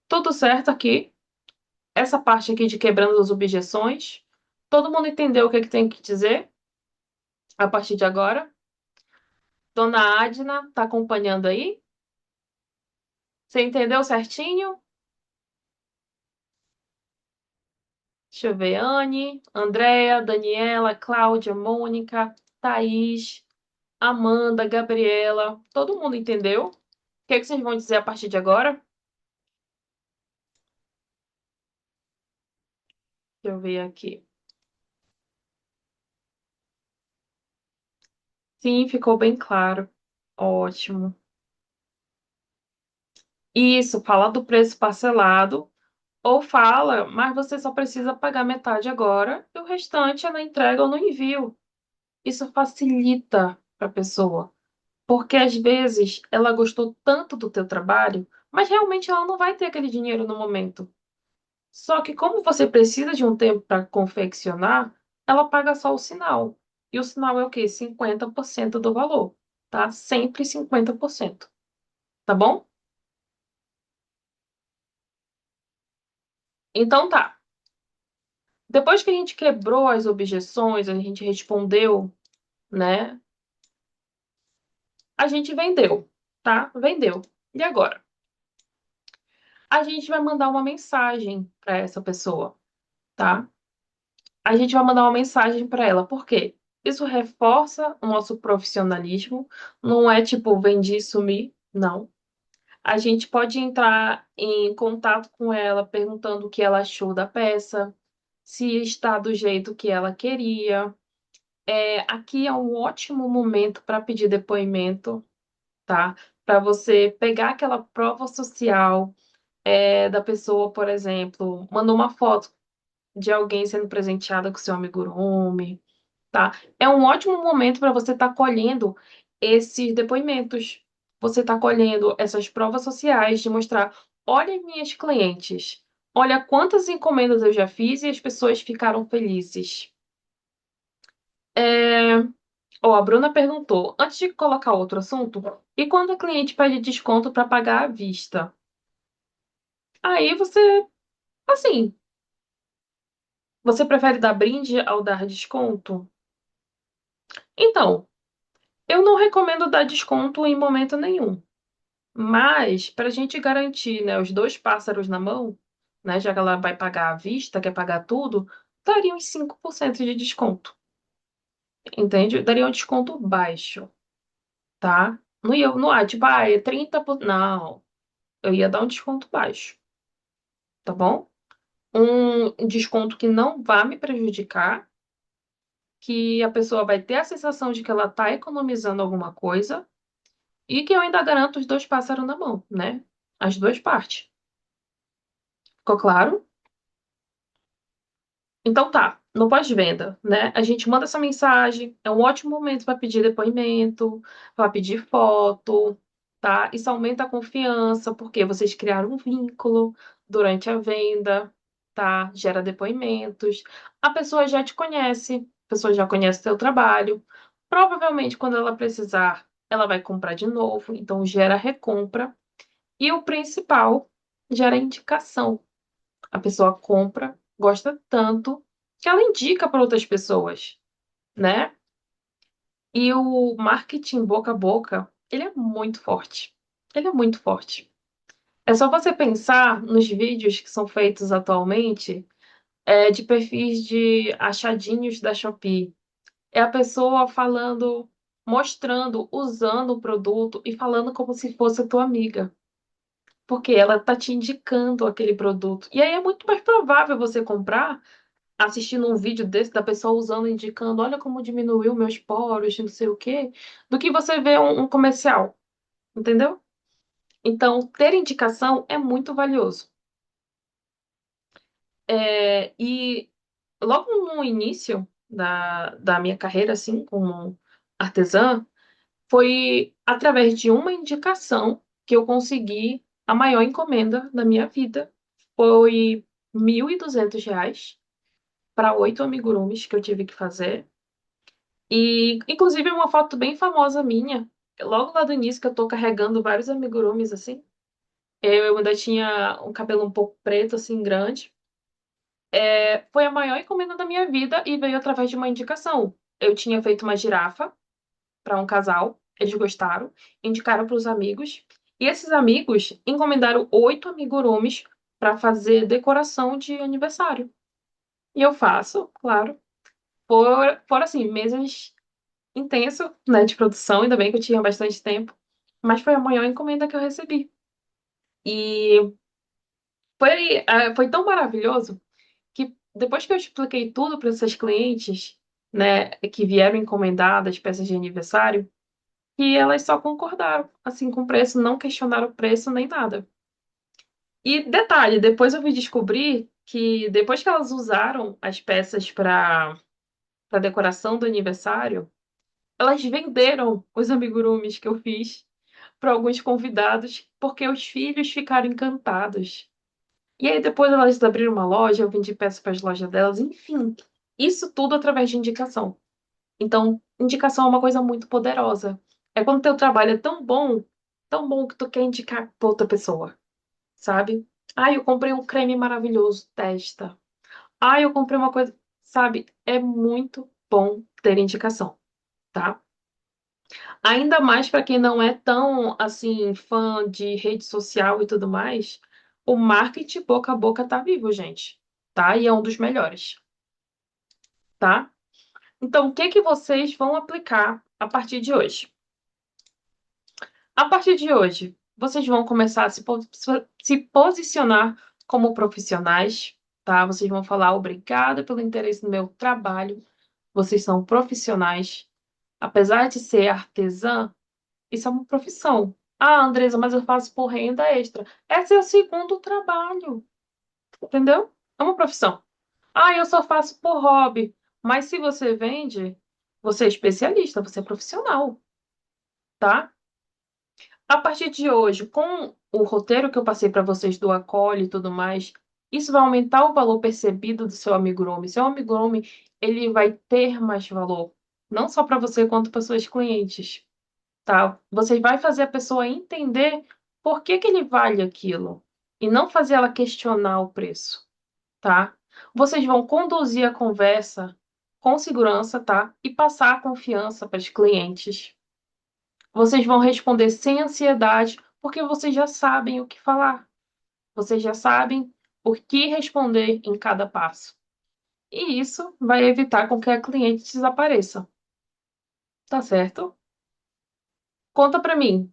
Tudo certo aqui? Essa parte aqui de quebrando as objeções. Todo mundo entendeu o que é que tem que dizer a partir de agora? Dona Adna, tá acompanhando aí? Você entendeu certinho? Deixa eu ver. Anne, Andréa, Daniela, Cláudia, Mônica, Thaís, Amanda, Gabriela. Todo mundo entendeu? O que é que vocês vão dizer a partir de agora? Deixa eu ver aqui. Sim, ficou bem claro. Ótimo. Isso, fala do preço parcelado. Ou fala, mas você só precisa pagar metade agora e o restante é na entrega ou no envio. Isso facilita para a pessoa, porque às vezes ela gostou tanto do teu trabalho, mas realmente ela não vai ter aquele dinheiro no momento. Só que como você precisa de um tempo para confeccionar, ela paga só o sinal. E o sinal é o quê? 50% do valor, tá? Sempre 50%, tá bom? Então tá. Depois que a gente quebrou as objeções, a gente respondeu, né? A gente vendeu, tá? Vendeu. E agora? A gente vai mandar uma mensagem para essa pessoa, tá? A gente vai mandar uma mensagem para ela. Por quê? Isso reforça o nosso profissionalismo. Não é tipo vendi e sumi, não. A gente pode entrar em contato com ela perguntando o que ela achou da peça, se está do jeito que ela queria. Aqui é um ótimo momento para pedir depoimento, tá? Para você pegar aquela prova social da pessoa, por exemplo, mandou uma foto de alguém sendo presenteada com seu amigurumi, tá? É um ótimo momento para você estar colhendo esses depoimentos. Você está colhendo essas provas sociais de mostrar, olha minhas clientes, olha quantas encomendas eu já fiz e as pessoas ficaram felizes. É... a Bruna perguntou, antes de colocar outro assunto, e quando a cliente pede desconto para pagar à vista? Aí você, assim, você prefere dar brinde ao dar desconto? Então, eu não recomendo dar desconto em momento nenhum. Mas, para a gente garantir, né, os dois pássaros na mão, né, já que ela vai pagar à vista, quer pagar tudo, daria uns 5% de desconto. Entende? Daria um desconto baixo, tá? Não ia, não, tipo, é 30%. Não, eu ia dar um desconto baixo, tá bom? Um desconto que não vá me prejudicar, que a pessoa vai ter a sensação de que ela está economizando alguma coisa e que eu ainda garanto os dois pássaros na mão, né? As duas partes. Ficou claro? Então tá, no pós-venda, né? A gente manda essa mensagem, é um ótimo momento para pedir depoimento, para pedir foto, tá? Isso aumenta a confiança, porque vocês criaram um vínculo durante a venda, tá? Gera depoimentos. A pessoa já te conhece, a pessoa já conhece o seu trabalho. Provavelmente, quando ela precisar, ela vai comprar de novo, então gera recompra. E o principal, gera indicação. A pessoa compra, gosta tanto que ela indica para outras pessoas, né? E o marketing boca a boca, ele é muito forte. Ele é muito forte. É só você pensar nos vídeos que são feitos atualmente, de perfis de achadinhos da Shopee. É a pessoa falando, mostrando, usando o produto e falando como se fosse a tua amiga. Porque ela tá te indicando aquele produto. E aí é muito mais provável você comprar assistindo um vídeo desse da pessoa usando, indicando, olha como diminuiu meus poros, não sei o quê, do que você vê um comercial, entendeu? Então, ter indicação é muito valioso. E logo no início da minha carreira, assim, como artesã, foi através de uma indicação que eu consegui a maior encomenda da minha vida. Foi R$ 1.200 para 8 amigurumis que eu tive que fazer. E, inclusive, é uma foto bem famosa minha. Logo lá do início, que eu tô carregando vários amigurumis, assim. Eu ainda tinha um cabelo um pouco preto, assim, grande. Foi a maior encomenda da minha vida e veio através de uma indicação. Eu tinha feito uma girafa para um casal, eles gostaram, indicaram para os amigos. E esses amigos encomendaram 8 amigurumis para fazer decoração de aniversário. E eu faço, claro, por assim, meses intenso, né, de produção, ainda bem que eu tinha bastante tempo, mas foi a maior encomenda que eu recebi. E foi tão maravilhoso que depois que eu expliquei tudo para essas clientes, né, que vieram encomendar as peças de aniversário, que elas só concordaram, assim, com o preço, não questionaram o preço nem nada. E detalhe, depois eu vim descobrir que depois que elas usaram as peças para decoração do aniversário, elas venderam os amigurumis que eu fiz para alguns convidados, porque os filhos ficaram encantados. E aí depois elas abriram uma loja, eu vendi peças para as lojas delas, enfim, isso tudo através de indicação. Então, indicação é uma coisa muito poderosa. É quando teu trabalho é tão bom que tu quer indicar para outra pessoa, sabe? Ah, eu comprei um creme maravilhoso, testa. Ah, eu comprei uma coisa, sabe? É muito bom ter indicação, tá? Ainda mais para quem não é tão assim fã de rede social e tudo mais, o marketing boca a boca tá vivo, gente, tá? E é um dos melhores, tá? Então, o que que vocês vão aplicar a partir de hoje? A partir de hoje, vocês vão começar a se posicionar como profissionais, tá? Vocês vão falar obrigada pelo interesse no meu trabalho. Vocês são profissionais. Apesar de ser artesã, isso é uma profissão. Ah, Andresa, mas eu faço por renda extra. Esse é o segundo trabalho, entendeu? É uma profissão. Ah, eu só faço por hobby. Mas se você vende, você é especialista, você é profissional, tá? A partir de hoje, com o roteiro que eu passei para vocês do acolhe e tudo mais, isso vai aumentar o valor percebido do seu amigurumi. Seu amigurumi, ele vai ter mais valor, não só para você quanto para suas clientes. Tá? Você vai fazer a pessoa entender por que que ele vale aquilo e não fazer ela questionar o preço, tá? Vocês vão conduzir a conversa com segurança, tá? E passar a confiança para os clientes. Vocês vão responder sem ansiedade, porque vocês já sabem o que falar. Vocês já sabem o que responder em cada passo. E isso vai evitar com que a cliente desapareça, tá certo? Conta para mim.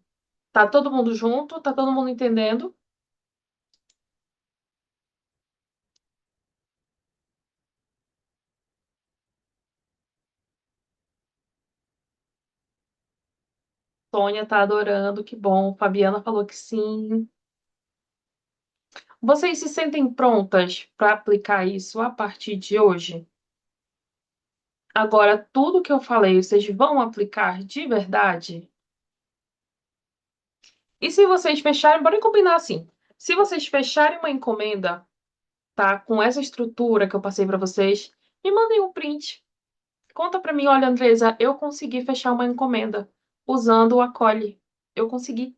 Tá todo mundo junto? Tá todo mundo entendendo? Sônia tá adorando, que bom. Fabiana falou que sim. Vocês se sentem prontas para aplicar isso a partir de hoje? Agora, tudo que eu falei, vocês vão aplicar de verdade? E se vocês fecharem, bora combinar assim. Se vocês fecharem uma encomenda, tá? Com essa estrutura que eu passei para vocês, me mandem um print. Conta para mim, olha, Andresa, eu consegui fechar uma encomenda usando o Acolhe. Eu consegui.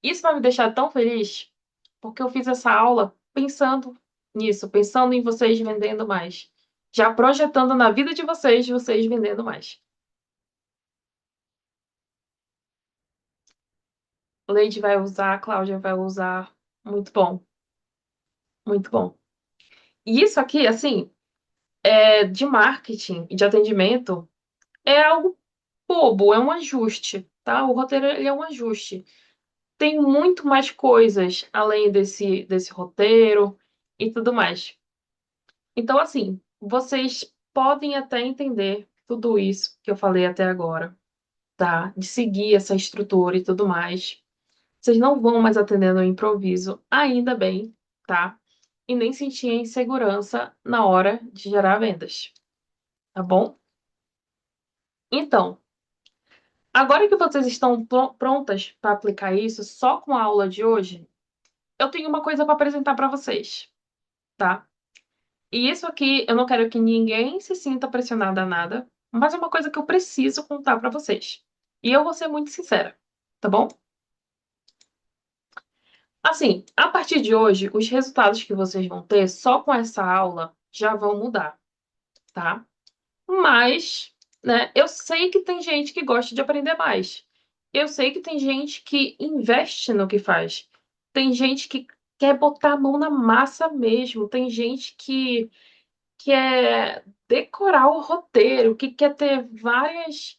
Isso vai me deixar tão feliz, porque eu fiz essa aula pensando nisso, pensando em vocês vendendo mais. Já projetando na vida de vocês vendendo mais. Leide vai usar, Cláudia vai usar. Muito bom, muito bom. E isso aqui, assim, de marketing e de atendimento, é algo bobo, é um ajuste, tá? O roteiro ele é um ajuste. Tem muito mais coisas além desse roteiro e tudo mais. Então, assim, vocês podem até entender tudo isso que eu falei até agora, tá? De seguir essa estrutura e tudo mais. Vocês não vão mais atender no improviso, ainda bem, tá? E nem sentir insegurança na hora de gerar vendas, tá bom? Então, agora que vocês estão prontas para aplicar isso só com a aula de hoje, eu tenho uma coisa para apresentar para vocês, tá? E isso aqui eu não quero que ninguém se sinta pressionada a nada, mas é uma coisa que eu preciso contar para vocês. E eu vou ser muito sincera, tá bom? Assim, a partir de hoje, os resultados que vocês vão ter só com essa aula já vão mudar, tá? Mas, né, eu sei que tem gente que gosta de aprender mais. Eu sei que tem gente que investe no que faz. Tem gente que quer botar a mão na massa mesmo. Tem gente que quer decorar o roteiro, que quer ter várias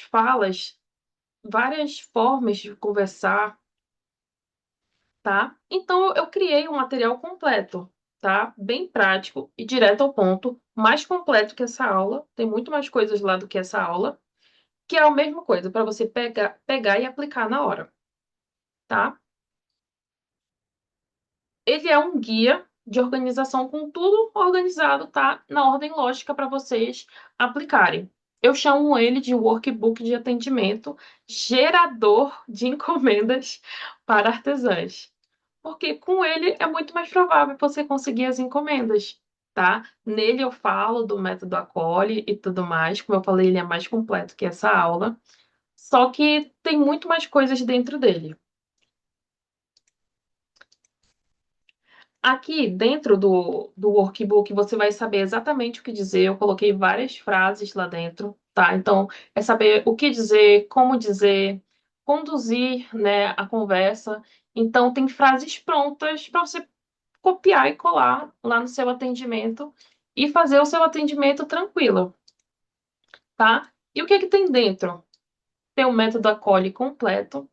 falas, várias formas de conversar, tá? Então eu criei um material completo, tá? Bem prático e direto ao ponto, mais completo que essa aula. Tem muito mais coisas lá do que essa aula, que é a mesma coisa para você pegar e aplicar na hora, tá? Ele é um guia de organização com tudo organizado, tá? Na ordem lógica para vocês aplicarem. Eu chamo ele de workbook de atendimento gerador de encomendas para artesãs. Porque com ele é muito mais provável você conseguir as encomendas, tá? Nele eu falo do método Acolhe e tudo mais. Como eu falei, ele é mais completo que essa aula. Só que tem muito mais coisas dentro dele. Aqui dentro do workbook você vai saber exatamente o que dizer. Eu coloquei várias frases lá dentro, tá? Então, é saber o que dizer, conduzir, né, a conversa. Então, tem frases prontas para você copiar e colar lá no seu atendimento e fazer o seu atendimento tranquilo, tá? E o que é que tem dentro? Tem o método Acolhe completo,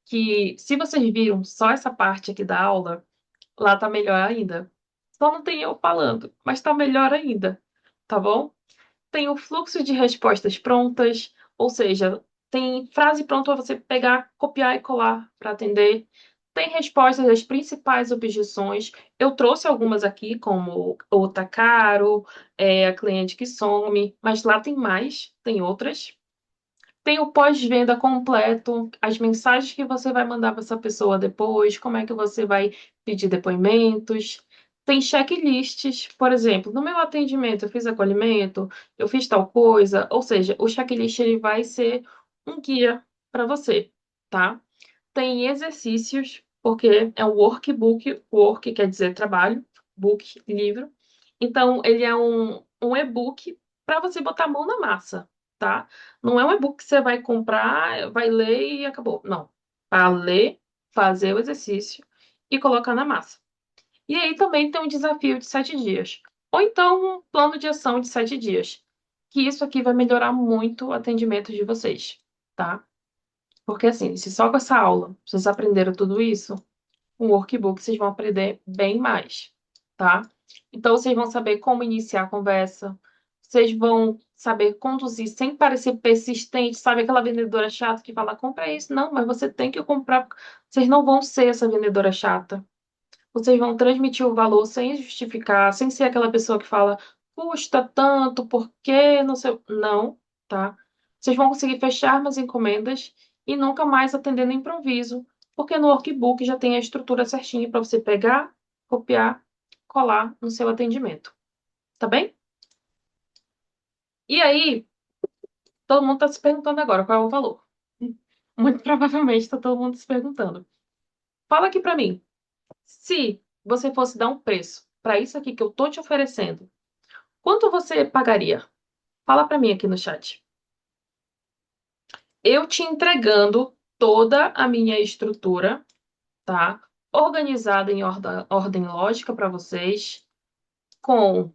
que se vocês viram só essa parte aqui da aula, lá tá melhor ainda. Só não tem eu falando, mas tá melhor ainda, tá bom? Tem o fluxo de respostas prontas, ou seja, tem frase pronta para você pegar, copiar e colar para atender. Tem respostas às principais objeções. Eu trouxe algumas aqui, como o tá caro, a cliente que some, mas lá tem mais, tem outras. Tem o pós-venda completo, as mensagens que você vai mandar para essa pessoa depois, como é que você vai pedir depoimentos. Tem checklists, por exemplo, no meu atendimento eu fiz acolhimento, eu fiz tal coisa, ou seja, o checklist ele vai ser um guia para você, tá? Tem exercícios, porque é um workbook, work quer dizer trabalho, book, livro. Então, ele é um e-book para você botar a mão na massa, tá? Não é um e-book que você vai comprar, vai ler e acabou. Não. Para ler, fazer o exercício e colocar na massa. E aí também tem um desafio de 7 dias. Ou então um plano de ação de 7 dias. Que isso aqui vai melhorar muito o atendimento de vocês, tá? Porque assim, se só com essa aula vocês aprenderam tudo isso, um workbook vocês vão aprender bem mais, tá? Então vocês vão saber como iniciar a conversa, Vocês vão saber conduzir sem parecer persistente, sabe? Aquela vendedora chata que fala, compra isso. Não, mas você tem que comprar. Vocês não vão ser essa vendedora chata. Vocês vão transmitir o valor sem justificar, sem ser aquela pessoa que fala, custa tanto, por quê? Não sei. Não, tá? Vocês vão conseguir fechar mais encomendas e nunca mais atender no improviso, porque no workbook já tem a estrutura certinha para você pegar, copiar, colar no seu atendimento. Tá bem? E aí, todo mundo está se perguntando agora qual é o valor. Muito provavelmente está todo mundo se perguntando. Fala aqui para mim, se você fosse dar um preço para isso aqui que eu tô te oferecendo, quanto você pagaria? Fala para mim aqui no chat. Eu te entregando toda a minha estrutura, tá? Organizada em ordem lógica para vocês, com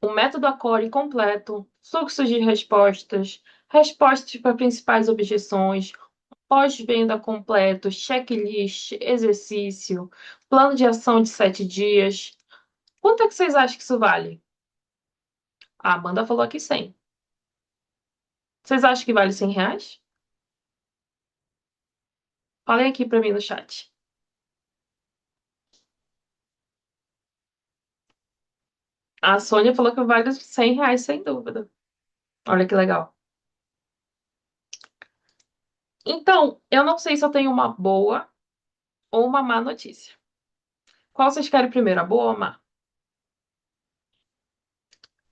o método Acore completo, fluxos de respostas, respostas para principais objeções, pós-venda completo, checklist, exercício, plano de ação de 7 dias. Quanto é que vocês acham que isso vale? A Amanda falou aqui 100. Vocês acham que vale R$ 100? Falem aqui para mim no chat. A Sônia falou que vale R$ 100, sem dúvida. Olha que legal. Então, eu não sei se eu tenho uma boa ou uma má notícia. Qual vocês querem primeiro, a boa ou a má?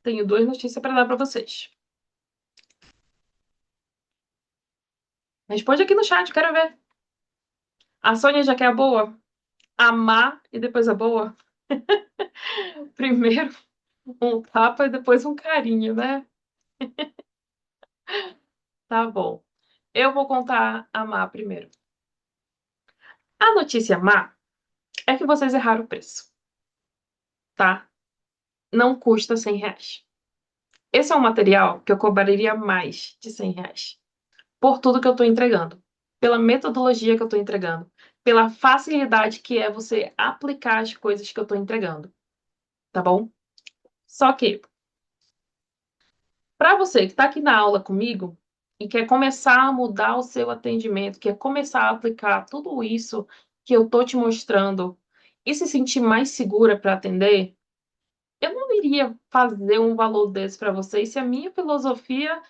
Tenho duas notícias para dar para vocês. Responde aqui no chat, quero ver. A Sônia já quer a boa? A má e depois a boa? Primeiro um tapa e depois um carinho, né? Tá bom. Eu vou contar a má primeiro. A notícia má é que vocês erraram o preço, tá? Não custa R$ 100. Esse é um material que eu cobraria mais de R$ 100 por tudo que eu estou entregando, pela metodologia que eu estou entregando, pela facilidade que é você aplicar as coisas que eu estou entregando, tá bom? Só que, para você que está aqui na aula comigo e quer começar a mudar o seu atendimento, quer começar a aplicar tudo isso que eu estou te mostrando e se sentir mais segura para atender, eu não iria fazer um valor desse para vocês se a minha filosofia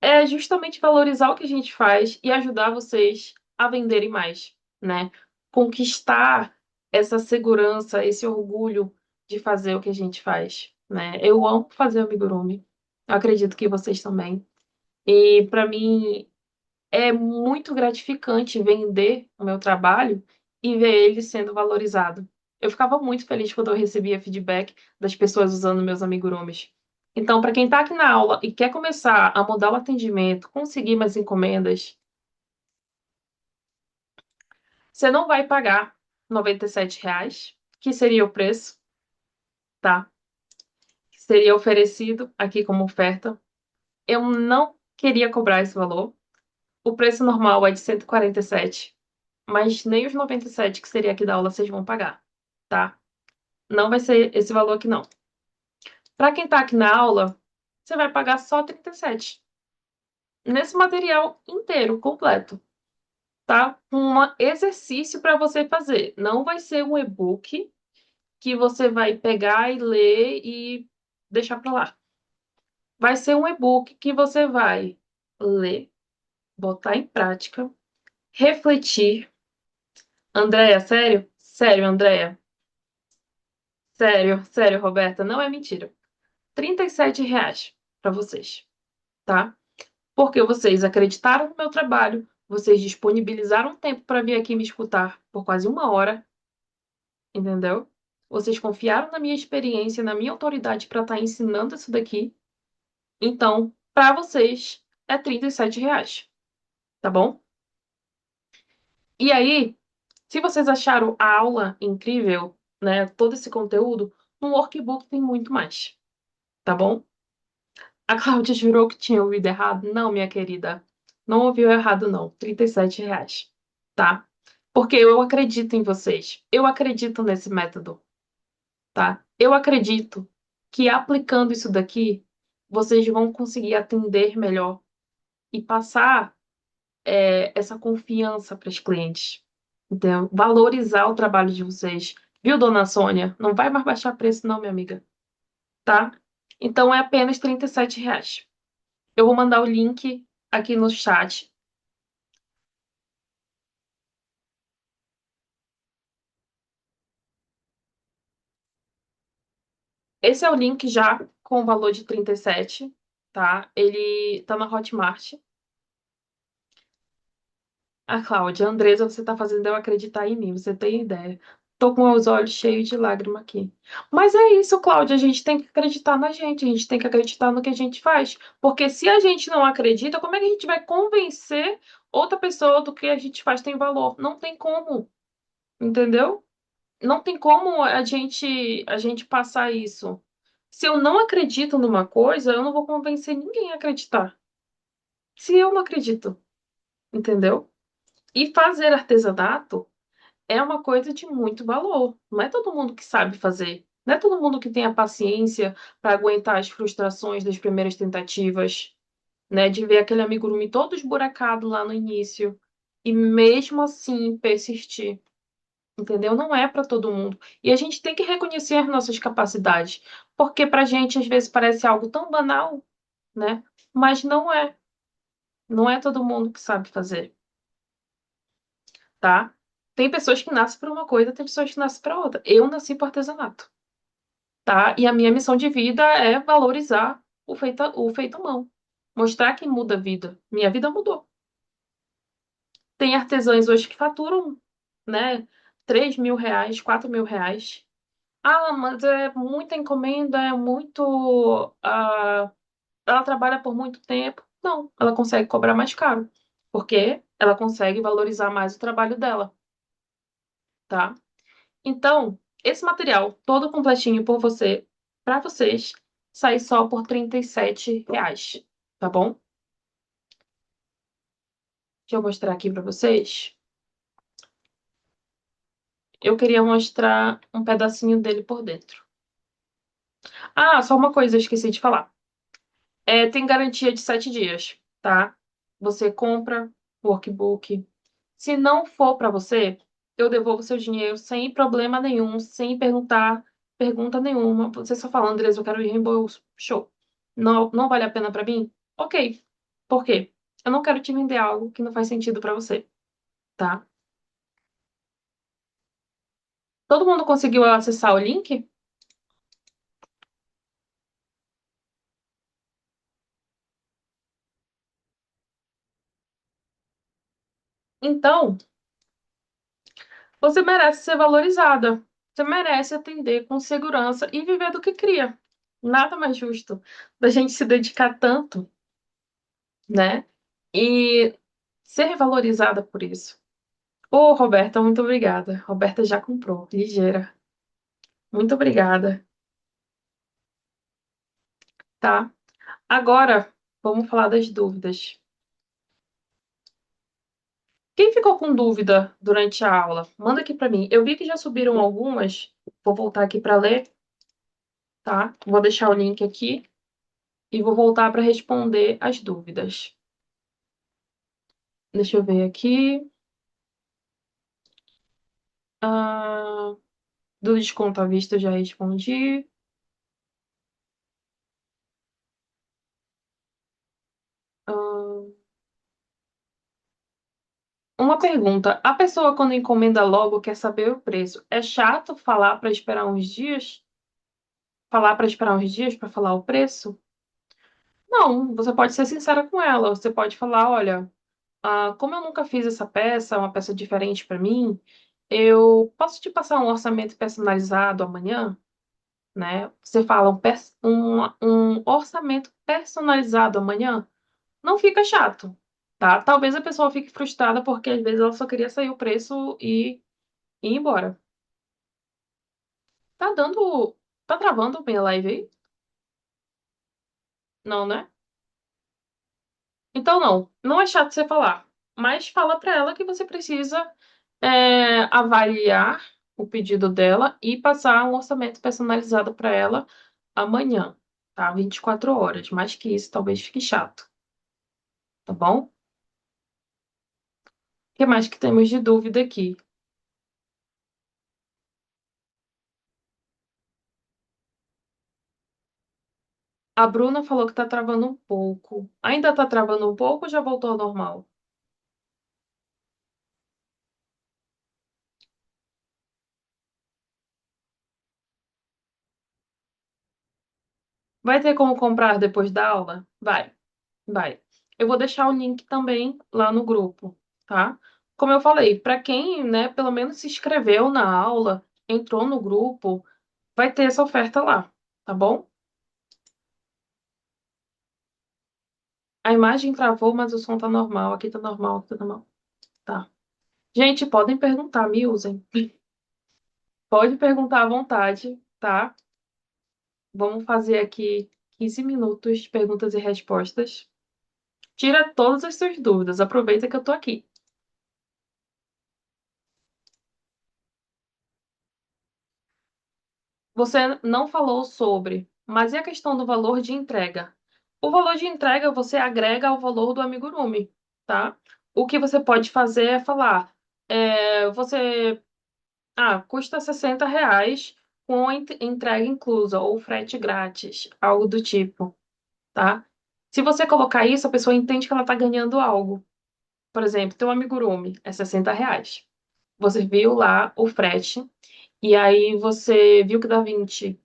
é justamente valorizar o que a gente faz e ajudar vocês a venderem mais, né? Conquistar essa segurança, esse orgulho de fazer o que a gente faz, né? Eu amo fazer amigurumi. Eu acredito que vocês também. E para mim é muito gratificante vender o meu trabalho e ver ele sendo valorizado. Eu ficava muito feliz quando eu recebia feedback das pessoas usando meus amigurumis. Então, para quem está aqui na aula e quer começar a mudar o atendimento, conseguir mais encomendas, você não vai pagar R$ 97, que seria o preço, tá? Que seria oferecido aqui como oferta. Eu não queria cobrar esse valor. O preço normal é de 147, mas nem os 97 que seria aqui da aula vocês vão pagar, tá? Não vai ser esse valor aqui, não. Para quem tá aqui na aula, você vai pagar só 37 nesse material inteiro, completo, tá? Um exercício para você fazer. Não vai ser um e-book que você vai pegar e ler e deixar para lá. Vai ser um e-book que você vai ler, botar em prática, refletir. Andréia, sério? Sério, Andréia? Sério, sério, Roberta, não é mentira. R$ 37 para vocês, tá? Porque vocês acreditaram no meu trabalho, vocês disponibilizaram tempo para vir aqui me escutar por quase uma hora, entendeu? Vocês confiaram na minha experiência, na minha autoridade para estar ensinando isso daqui. Então, para vocês, é R$ 37, tá bom? E aí, se vocês acharam a aula incrível, né, todo esse conteúdo, no workbook tem muito mais, tá bom? A Cláudia jurou que tinha ouvido errado? Não, minha querida. Não ouviu errado, não. R$ 37, tá? Porque eu acredito em vocês. Eu acredito nesse método, tá? Eu acredito. que aplicando isso daqui, vocês vão conseguir atender melhor e passar essa confiança para os clientes. Então, valorizar o trabalho de vocês. Viu, dona Sônia? Não vai mais baixar preço, não, minha amiga. Tá? Então, é apenas R$ 37. Eu vou mandar o link aqui no chat. Esse é o link já com o valor de 37, tá? Ele tá na Hotmart. Ah, Cláudia, Andresa, você tá fazendo eu acreditar em mim, você tem ideia. Tô com os olhos cheios de lágrima aqui. Mas é isso, Cláudia, a gente tem que acreditar na gente, a gente tem que acreditar no que a gente faz. Porque se a gente não acredita, como é que a gente vai convencer outra pessoa do que a gente faz tem valor? Não tem como, entendeu? Não tem como a gente passar isso. Se eu não acredito numa coisa, eu não vou convencer ninguém a acreditar. Se eu não acredito, entendeu? E fazer artesanato é uma coisa de muito valor. Não é todo mundo que sabe fazer. Não é todo mundo que tem a paciência para aguentar as frustrações das primeiras tentativas, né? De ver aquele amigurumi todo esburacado lá no início e mesmo assim persistir. Entendeu? Não é para todo mundo. E a gente tem que reconhecer nossas capacidades, porque para a gente às vezes parece algo tão banal, né? Mas não é. Não é todo mundo que sabe fazer, tá? Tem pessoas que nascem para uma coisa, tem pessoas que nascem para outra. Eu nasci para artesanato, tá? E a minha missão de vida é valorizar o feito à mão, mostrar que muda a vida. Minha vida mudou. Tem artesãs hoje que faturam, né? R$ 3.000, R$ 4.000. Ah, mas é muita encomenda, é muito. Ela trabalha por muito tempo. Não, ela consegue cobrar mais caro, porque ela consegue valorizar mais o trabalho dela, tá? Então, esse material todo completinho por você, para vocês, sai só por R$ 37, tá bom? Deixa eu mostrar aqui para vocês. Eu queria mostrar um pedacinho dele por dentro. Ah, só uma coisa, eu esqueci de falar. Tem garantia de 7 dias, tá? Você compra o workbook. Se não for para você, eu devolvo seu dinheiro sem problema nenhum, sem pergunta nenhuma. Você só fala, Andressa, eu quero ir reembolso. Show. Não, não vale a pena para mim? Ok. Por quê? Eu não quero te vender algo que não faz sentido para você, tá? Todo mundo conseguiu acessar o link? Então, você merece ser valorizada. Você merece atender com segurança e viver do que cria. Nada mais justo da gente se dedicar tanto, né? E ser valorizada por isso. Ô, Roberta, muito obrigada. Roberta já comprou, ligeira. Muito obrigada, tá? Agora, vamos falar das dúvidas. Quem ficou com dúvida durante a aula, manda aqui para mim. Eu vi que já subiram algumas. Vou voltar aqui para ler, tá? Vou deixar o link aqui e vou voltar para responder as dúvidas. Deixa eu ver aqui. Ah, do desconto à vista eu já respondi. Ah, uma pergunta. A pessoa, quando encomenda logo, quer saber o preço. É chato falar para esperar uns dias? Falar para esperar uns dias para falar o preço? Não, você pode ser sincera com ela. Você pode falar: olha, como eu nunca fiz essa peça, uma peça diferente para mim, eu posso te passar um orçamento personalizado amanhã? Né? Você fala um orçamento personalizado amanhã? Não fica chato, tá? Talvez a pessoa fique frustrada porque às vezes ela só queria sair o preço e ir embora. Tá dando. Tá travando minha live aí? Não, né? Então não. Não é chato você falar. Mas fala pra ela que você precisa avaliar o pedido dela e passar um orçamento personalizado pra ela amanhã, tá? 24 horas. Mais que isso, talvez fique chato, tá bom? O que mais que temos de dúvida aqui? A Bruna falou que tá travando um pouco. Ainda tá travando um pouco ou já voltou ao normal? Vai ter como comprar depois da aula? Vai, vai. Eu vou deixar o link também lá no grupo, tá? Como eu falei, para quem, né, pelo menos se inscreveu na aula, entrou no grupo, vai ter essa oferta lá, tá bom? A imagem travou, mas o som tá normal. Aqui tá normal, aqui tá normal. Tá. Gente, podem perguntar, me usem. Pode perguntar à vontade, tá? Vamos fazer aqui 15 minutos de perguntas e respostas. Tira todas as suas dúvidas. Aproveita que eu tô aqui. Você não falou sobre, mas e a questão do valor de entrega? O valor de entrega você agrega ao valor do amigurumi, tá? O que você pode fazer é falar, custa R$ 60 com a entrega inclusa ou frete grátis, algo do tipo, tá? Se você colocar isso, a pessoa entende que ela tá ganhando algo. Por exemplo, teu amigurumi é R$ 60. Você viu lá o frete, e aí você viu que dá 20.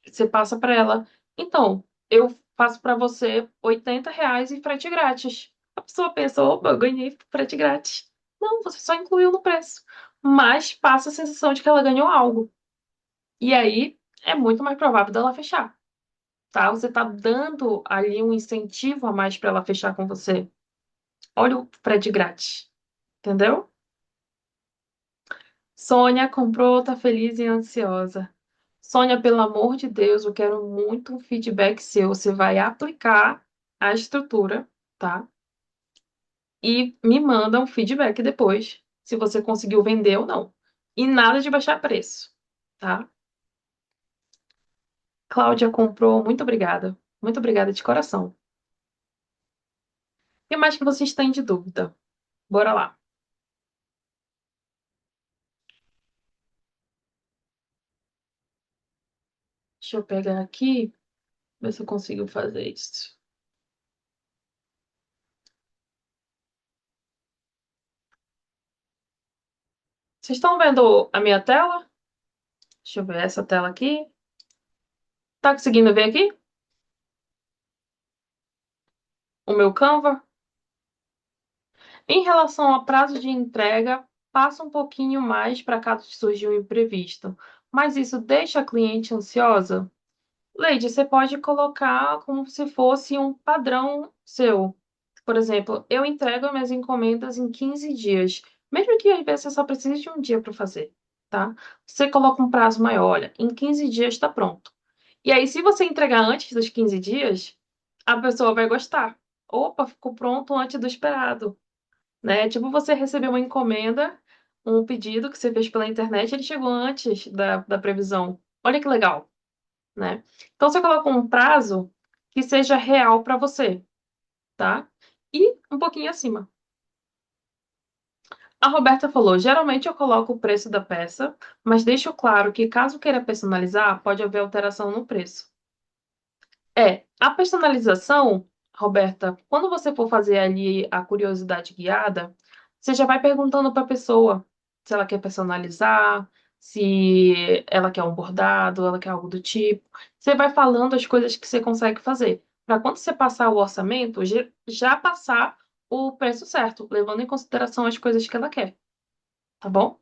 Você passa para ela. Então, eu faço para você R$ 80 e frete grátis. A pessoa pensa, opa, eu ganhei frete grátis. Não, você só incluiu no preço. Mas passa a sensação de que ela ganhou algo. E aí é muito mais provável dela fechar, tá? Você tá dando ali um incentivo a mais para ela fechar com você. Olha o frete grátis, entendeu? Sônia comprou, tá feliz e ansiosa. Sônia, pelo amor de Deus, eu quero muito um feedback seu. Você vai aplicar a estrutura, tá? E me manda um feedback depois, se você conseguiu vender ou não. E nada de baixar preço, tá? Cláudia comprou, muito obrigada. Muito obrigada de coração. O que mais que vocês têm de dúvida? Bora lá. Deixa eu pegar aqui, ver se eu consigo fazer isso. Vocês estão vendo a minha tela? Deixa eu ver essa tela aqui. Tá conseguindo ver aqui? O meu Canva? Em relação a prazo de entrega, passa um pouquinho mais para caso surja um imprevisto. Mas isso deixa a cliente ansiosa? Leide, você pode colocar como se fosse um padrão seu. Por exemplo, eu entrego minhas encomendas em 15 dias, mesmo que às vezes você só precise de um dia para fazer, tá? Você coloca um prazo maior, olha, em 15 dias está pronto. E aí, se você entregar antes dos 15 dias, a pessoa vai gostar. Opa, ficou pronto antes do esperado, né? Tipo, você recebeu uma encomenda, um pedido que você fez pela internet, ele chegou antes da previsão. Olha que legal, né? Então, você coloca um prazo que seja real para você, tá? E um pouquinho acima. A Roberta falou: geralmente eu coloco o preço da peça, mas deixo claro que caso queira personalizar, pode haver alteração no preço. A personalização, Roberta, quando você for fazer ali a curiosidade guiada, você já vai perguntando para a pessoa se ela quer personalizar, se ela quer um bordado, ela quer algo do tipo. Você vai falando as coisas que você consegue fazer, para quando você passar o orçamento, já passar o preço certo, levando em consideração as coisas que ela quer, tá bom?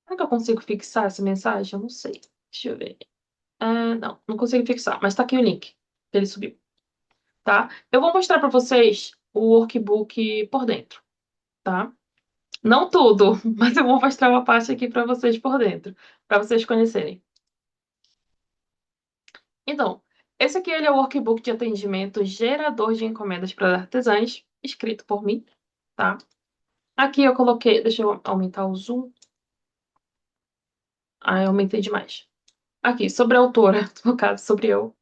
Como é que eu consigo fixar essa mensagem? Eu não sei. Deixa eu ver. Não, não consigo fixar, mas tá aqui o link. Ele subiu. Tá? Eu vou mostrar para vocês o workbook por dentro, tá? Não tudo, mas eu vou mostrar uma parte aqui para vocês por dentro, para vocês conhecerem. Então, esse aqui ele é o workbook de atendimento gerador de encomendas para artesãs, escrito por mim, tá? Aqui eu coloquei, deixa eu aumentar o zoom. Ah, eu aumentei demais. Aqui, sobre a autora, no caso, sobre eu.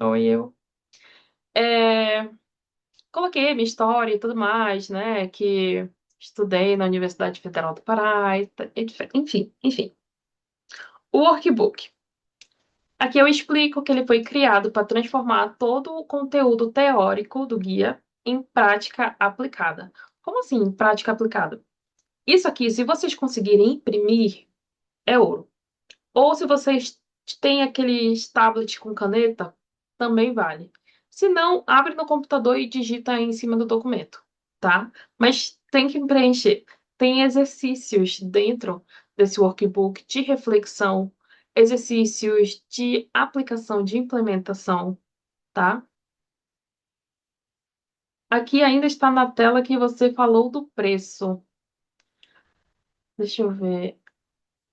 Oi, eu. É, coloquei minha história e tudo mais, né? Que estudei na Universidade Federal do Pará, enfim. O workbook. Aqui eu explico que ele foi criado para transformar todo o conteúdo teórico do guia em prática aplicada. Como assim, prática aplicada? Isso aqui, se vocês conseguirem imprimir, é ouro. Ou se vocês têm aqueles tablets com caneta, também vale. Se não, abre no computador e digita em cima do documento, tá? Mas tem que preencher. Tem exercícios dentro desse workbook de reflexão, exercícios de aplicação, de implementação, tá? Aqui ainda está na tela que você falou do preço. Deixa eu ver.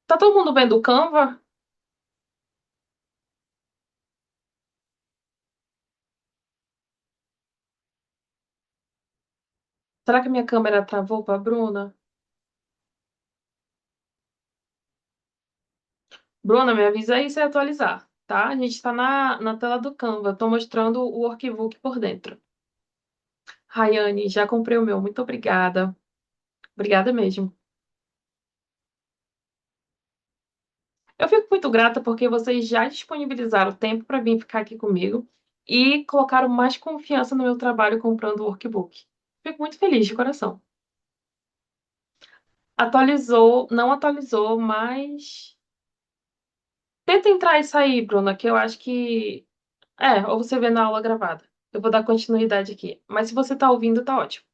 Tá todo mundo vendo o Canva? Será que minha câmera travou para a Bruna? Bruna, me avisa aí se atualizar, tá? A gente está na tela do Canva. Estou mostrando o workbook por dentro. Rayane, já comprei o meu. Muito obrigada. Obrigada mesmo. Eu fico muito grata porque vocês já disponibilizaram tempo para vir ficar aqui comigo e colocaram mais confiança no meu trabalho comprando o workbook. Fico muito feliz de coração. Atualizou, não atualizou, mas tenta entrar e sair, Bruna, que eu acho que ou você vê na aula gravada. Eu vou dar continuidade aqui. Mas se você está ouvindo, tá ótimo.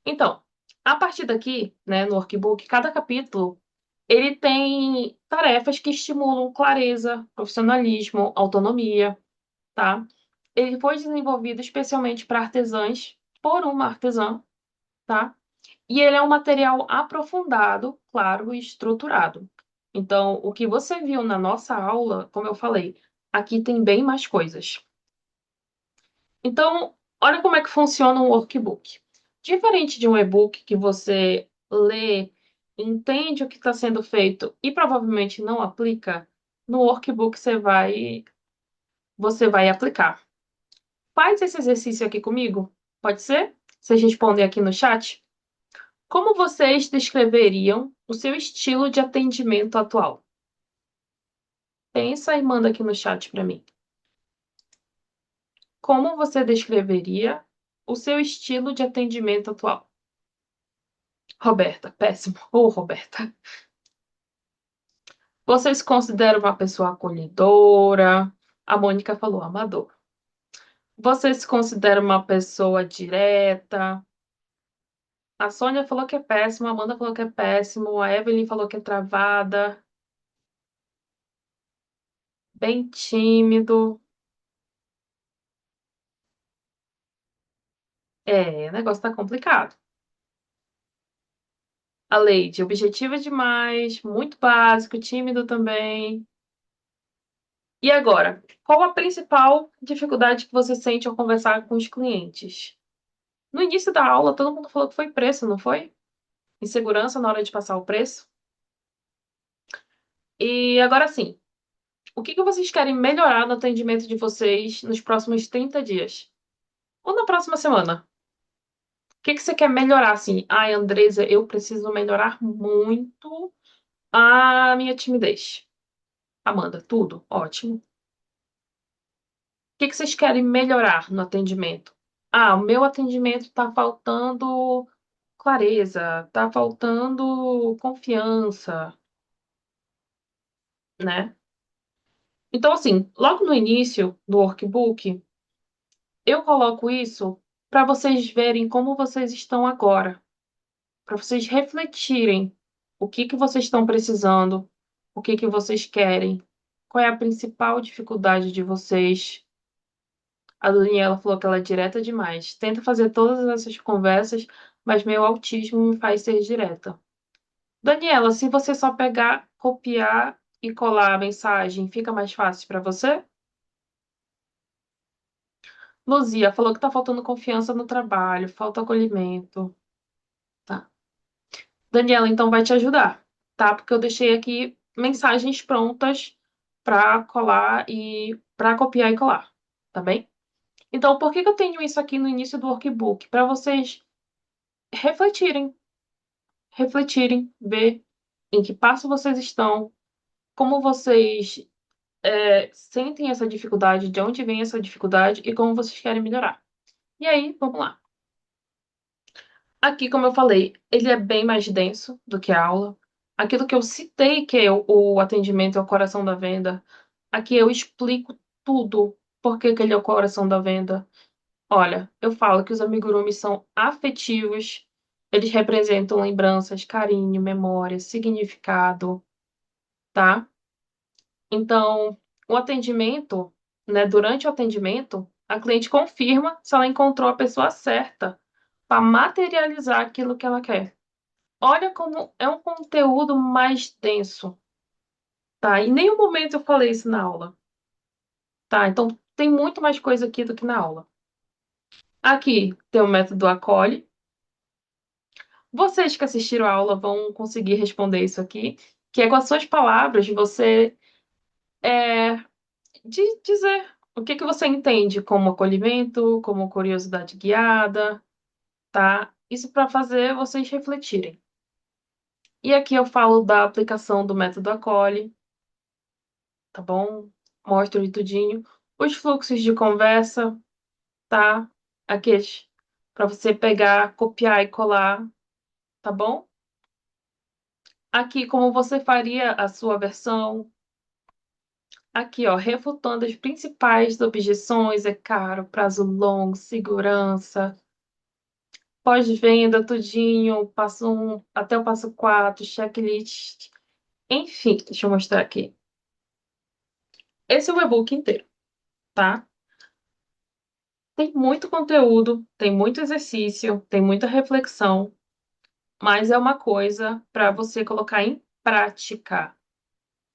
Então, a partir daqui, né, no workbook, cada capítulo ele tem tarefas que estimulam clareza, profissionalismo, autonomia, tá? Ele foi desenvolvido especialmente para artesãs, por uma artesã, tá? E ele é um material aprofundado, claro, e estruturado. Então, o que você viu na nossa aula, como eu falei, aqui tem bem mais coisas. Então, olha como é que funciona um workbook. Diferente de um e-book que você lê, entende o que está sendo feito e provavelmente não aplica, no workbook você vai aplicar. Faz esse exercício aqui comigo, pode ser? Vocês respondem aqui no chat. Como vocês descreveriam o seu estilo de atendimento atual? Pensa e manda aqui no chat para mim. Como você descreveria o seu estilo de atendimento atual? Roberta, péssimo. Ô, Roberta. Você se considera uma pessoa acolhedora? A Mônica falou amador. Você se considera uma pessoa direta? A Sônia falou que é péssimo, a Amanda falou que é péssimo, a Evelyn falou que é travada, bem tímido. O negócio tá complicado. A Leide, objetiva demais, muito básico, tímido também. E agora, qual a principal dificuldade que você sente ao conversar com os clientes? No início da aula, todo mundo falou que foi preço, não foi? Insegurança na hora de passar o preço. E agora sim, o que que vocês querem melhorar no atendimento de vocês nos próximos 30 dias? Ou na próxima semana? O que que você quer melhorar, assim? Ai, Andresa, eu preciso melhorar muito a minha timidez. Amanda, tudo, ótimo. O que que vocês querem melhorar no atendimento? Ah, o meu atendimento tá faltando clareza, tá faltando confiança, né? Então, assim, logo no início do workbook, eu coloco isso para vocês verem como vocês estão agora, para vocês refletirem o que que vocês estão precisando, o que que vocês querem, qual é a principal dificuldade de vocês. A Daniela falou que ela é direta demais. Tenta fazer todas essas conversas, mas meu autismo me faz ser direta. Daniela, se você só pegar, copiar e colar a mensagem, fica mais fácil para você? Luzia falou que tá faltando confiança no trabalho, falta acolhimento. Tá. Daniela, então vai te ajudar, tá? Porque eu deixei aqui mensagens prontas para colar e para copiar e colar, tá bem? Então, por que que eu tenho isso aqui no início do workbook? Para vocês refletirem, ver em que passo vocês estão, como vocês sentem essa dificuldade, de onde vem essa dificuldade e como vocês querem melhorar. E aí, vamos lá. Aqui, como eu falei, ele é bem mais denso do que a aula. Aquilo que eu citei, que é o atendimento é o coração da venda, aqui eu explico tudo. Por que que ele é o coração da venda? Olha, eu falo que os amigurumis são afetivos, eles representam lembranças, carinho, memória, significado, tá? Então, o atendimento, né, durante o atendimento, a cliente confirma se ela encontrou a pessoa certa para materializar aquilo que ela quer. Olha como é um conteúdo mais denso, tá? Em nenhum momento eu falei isso na aula, tá? Então, tem muito mais coisa aqui do que na aula. Aqui tem o método acolhe. Vocês que assistiram a aula vão conseguir responder isso aqui, que é com as suas palavras você é, dizer o que que você entende como acolhimento, como curiosidade guiada, tá? Isso para fazer vocês refletirem. E aqui eu falo da aplicação do método acolhe, tá bom? Mostro de tudinho. Os fluxos de conversa, tá? Aqueles para você pegar, copiar e colar, tá bom? Aqui como você faria a sua versão. Aqui, ó, refutando as principais objeções, é caro, prazo longo, segurança, pós-venda, tudinho, passo um até o passo 4, checklist, enfim, deixa eu mostrar aqui. Esse é o e-book inteiro, tá? Tem muito conteúdo, tem muito exercício, tem muita reflexão, mas é uma coisa para você colocar em prática,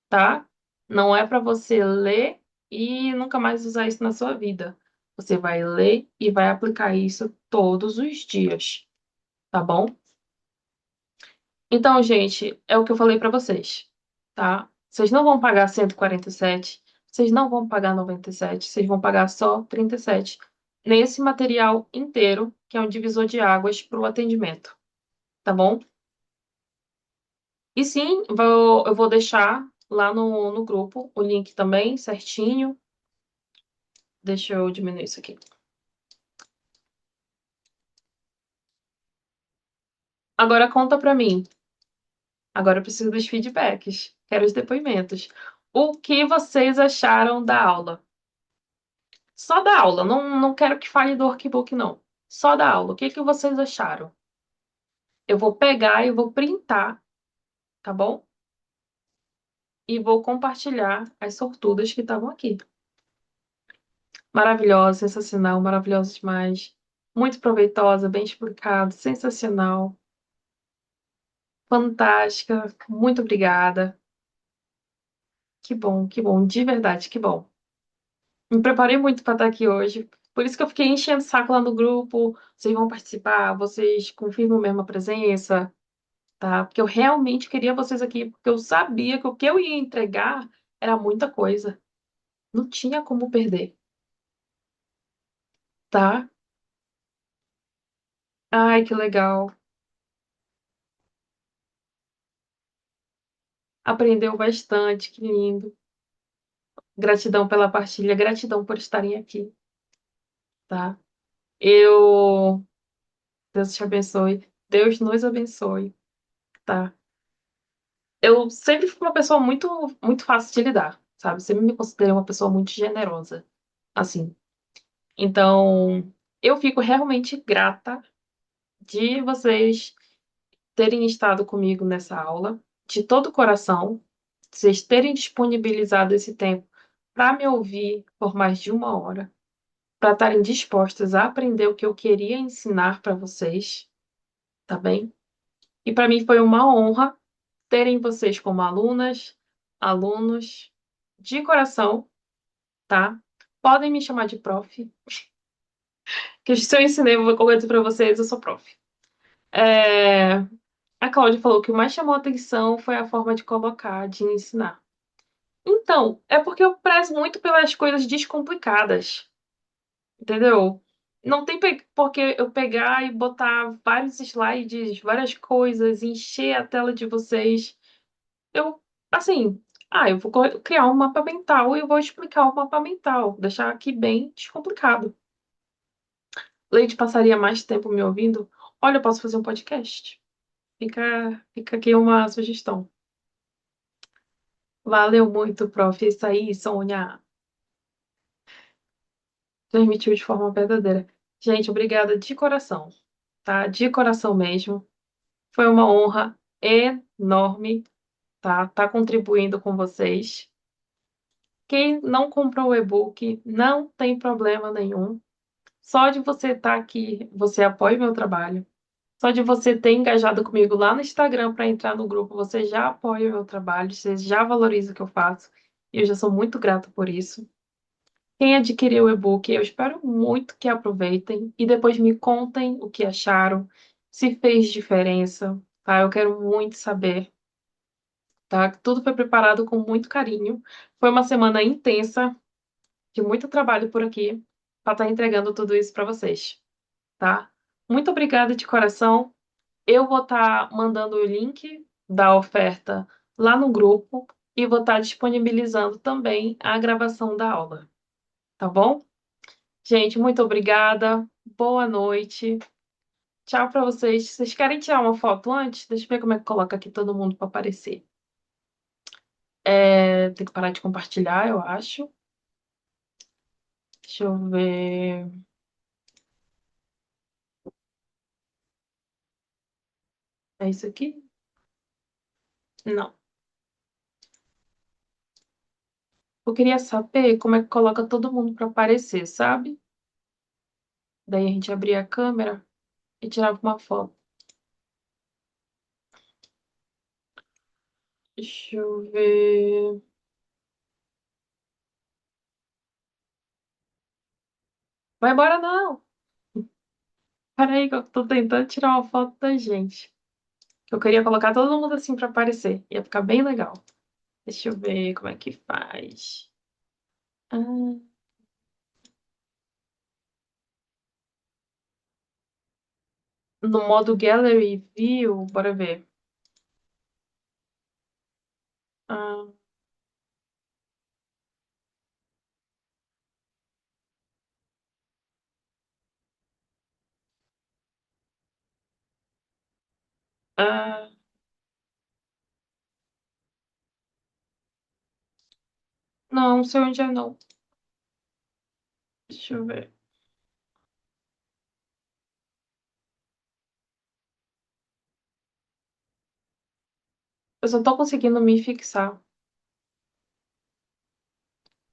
tá? Não é para você ler e nunca mais usar isso na sua vida. Você vai ler e vai aplicar isso todos os dias, tá bom? Então, gente, é o que eu falei para vocês, tá? Vocês não vão pagar 147, vocês não vão pagar 97, vocês vão pagar só 37 nesse material inteiro, que é um divisor de águas para o atendimento, tá bom? E sim, eu vou deixar lá no grupo o link também, certinho. Deixa eu diminuir isso aqui. Agora conta pra mim. Agora eu preciso dos feedbacks. Quero os depoimentos. O que vocês acharam da aula? Só da aula. Não quero que fale do workbook, não. Só da aula. O que que vocês acharam? Eu vou pegar e vou printar, tá bom? E vou compartilhar as sortudas que estavam aqui. Maravilhosa, sensacional, maravilhosa demais. Muito proveitosa, bem explicado, sensacional. Fantástica. Muito obrigada. Que bom, de verdade, que bom. Me preparei muito para estar aqui hoje. Por isso que eu fiquei enchendo o saco lá no grupo. Vocês vão participar, vocês confirmam mesmo a presença, tá? Porque eu realmente queria vocês aqui, porque eu sabia que o que eu ia entregar era muita coisa. Não tinha como perder, tá? Ai, que legal. Aprendeu bastante, que lindo. Gratidão pela partilha, gratidão por estarem aqui, tá? Eu. Deus te abençoe. Deus nos abençoe, tá? Eu sempre fui uma pessoa muito fácil de lidar, sabe? Sempre me considerei uma pessoa muito generosa, assim. Então, eu fico realmente grata de vocês terem estado comigo nessa aula, de todo o coração, vocês terem disponibilizado esse tempo para me ouvir por mais de uma hora, para estarem dispostas a aprender o que eu queria ensinar para vocês, tá bem? E para mim foi uma honra terem vocês como alunas, alunos, de coração, tá? Podem me chamar de prof, que se eu ensinei alguma coisa para vocês, eu sou prof. É, A Cláudia falou que o mais chamou a atenção foi a forma de colocar, de ensinar. Então, Então, é porque eu prezo muito pelas coisas descomplicadas, entendeu? Não tem porque eu pegar e botar vários slides, várias coisas, encher a tela de vocês. Eu, assim, eu vou criar um mapa mental e eu vou explicar o mapa mental, deixar aqui bem descomplicado. Leite passaria mais tempo me ouvindo? Olha, eu posso fazer um podcast. Fica aqui uma sugestão. Valeu muito, prof. Isso aí, Sônia. Transmitiu de forma verdadeira. Gente, obrigada de coração, tá? De coração mesmo. Foi uma honra enorme, tá contribuindo com vocês. Quem não comprou o e-book, não tem problema nenhum. Só de você estar aqui, você apoia o meu trabalho. Só de você ter engajado comigo lá no Instagram para entrar no grupo, você já apoia o meu trabalho, você já valoriza o que eu faço. E eu já sou muito grata por isso. Quem adquiriu o e-book, eu espero muito que aproveitem e depois me contem o que acharam, se fez diferença, tá? Eu quero muito saber, tá? Tudo foi preparado com muito carinho. Foi uma semana intensa, de muito trabalho por aqui, para estar entregando tudo isso para vocês, tá? Muito obrigada de coração. Eu vou estar mandando o link da oferta lá no grupo e vou estar disponibilizando também a gravação da aula, tá bom? Gente, muito obrigada. Boa noite. Tchau para vocês. Vocês querem tirar uma foto antes? Deixa eu ver como é que coloca aqui todo mundo para aparecer. Tem que parar de compartilhar, eu acho. Deixa eu ver. É isso aqui? Não. Eu queria saber como é que coloca todo mundo para aparecer, sabe? Daí a gente abria a câmera e tirava uma foto. Deixa eu ver. Vai embora, não. Peraí, que eu tô tentando tirar uma foto da gente. Eu queria colocar todo mundo assim pra aparecer. Ia ficar bem legal. Deixa eu ver como é que faz. Ah, no modo Gallery View, bora ver. Ah, ah, não sei onde é não. Deixa eu ver. Eu só tô conseguindo me fixar.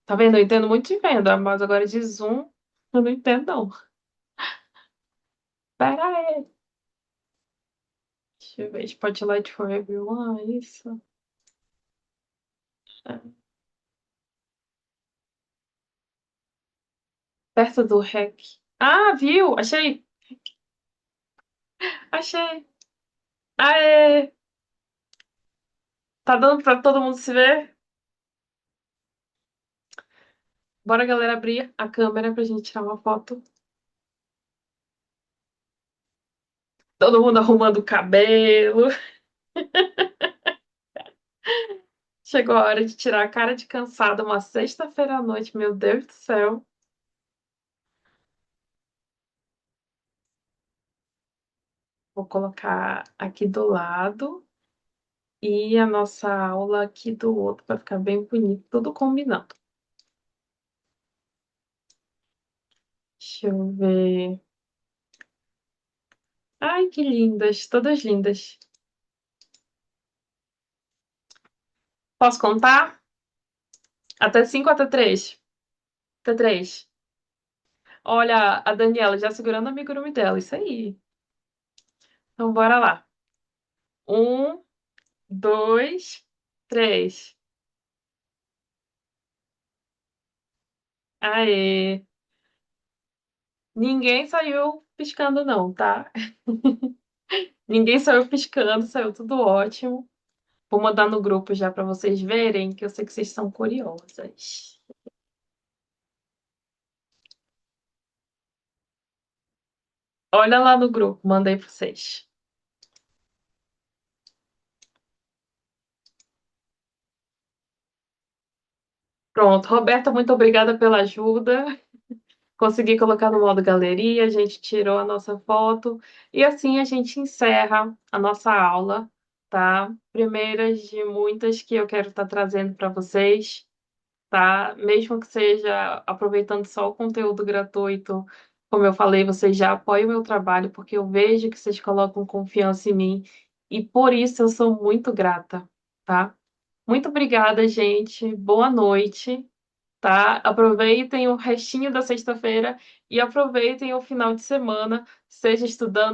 Tá vendo? Eu entendo muito de venda, mas agora de zoom eu não entendo não. Pera aí. Deixa eu ver. Spotlight for everyone, é isso. É. Perto do REC. Ah, viu? Achei. Achei. Aê! Tá dando pra todo mundo se ver? Bora, galera, abrir a câmera pra gente tirar uma foto. Todo mundo arrumando o cabelo. Chegou a hora de tirar a cara de cansada, uma sexta-feira à noite, meu Deus do céu. Vou colocar aqui do lado e a nossa aula aqui do outro para ficar bem bonito, tudo combinando. Deixa eu ver. Ai, que lindas, todas lindas. Posso contar? Até cinco, até três. Até três. Olha, a Daniela já segurando o amigurumi dela, isso aí. Então, bora lá. Um, dois, três. Aê! Ninguém saiu piscando, não, tá? Ninguém saiu piscando, saiu tudo ótimo. Vou mandar no grupo já para vocês verem, que eu sei que vocês são curiosas. Olha lá no grupo, mandei para vocês. Pronto, Roberta, muito obrigada pela ajuda. Consegui colocar no modo galeria, a gente tirou a nossa foto e assim a gente encerra a nossa aula, tá? Primeiras de muitas que eu quero estar trazendo para vocês, tá? Mesmo que seja aproveitando só o conteúdo gratuito, como eu falei, vocês já apoiam o meu trabalho porque eu vejo que vocês colocam confiança em mim e por isso eu sou muito grata, tá? Muito obrigada, gente. Boa noite, tá? Aproveitem o restinho da sexta-feira e aproveitem o final de semana, seja estudando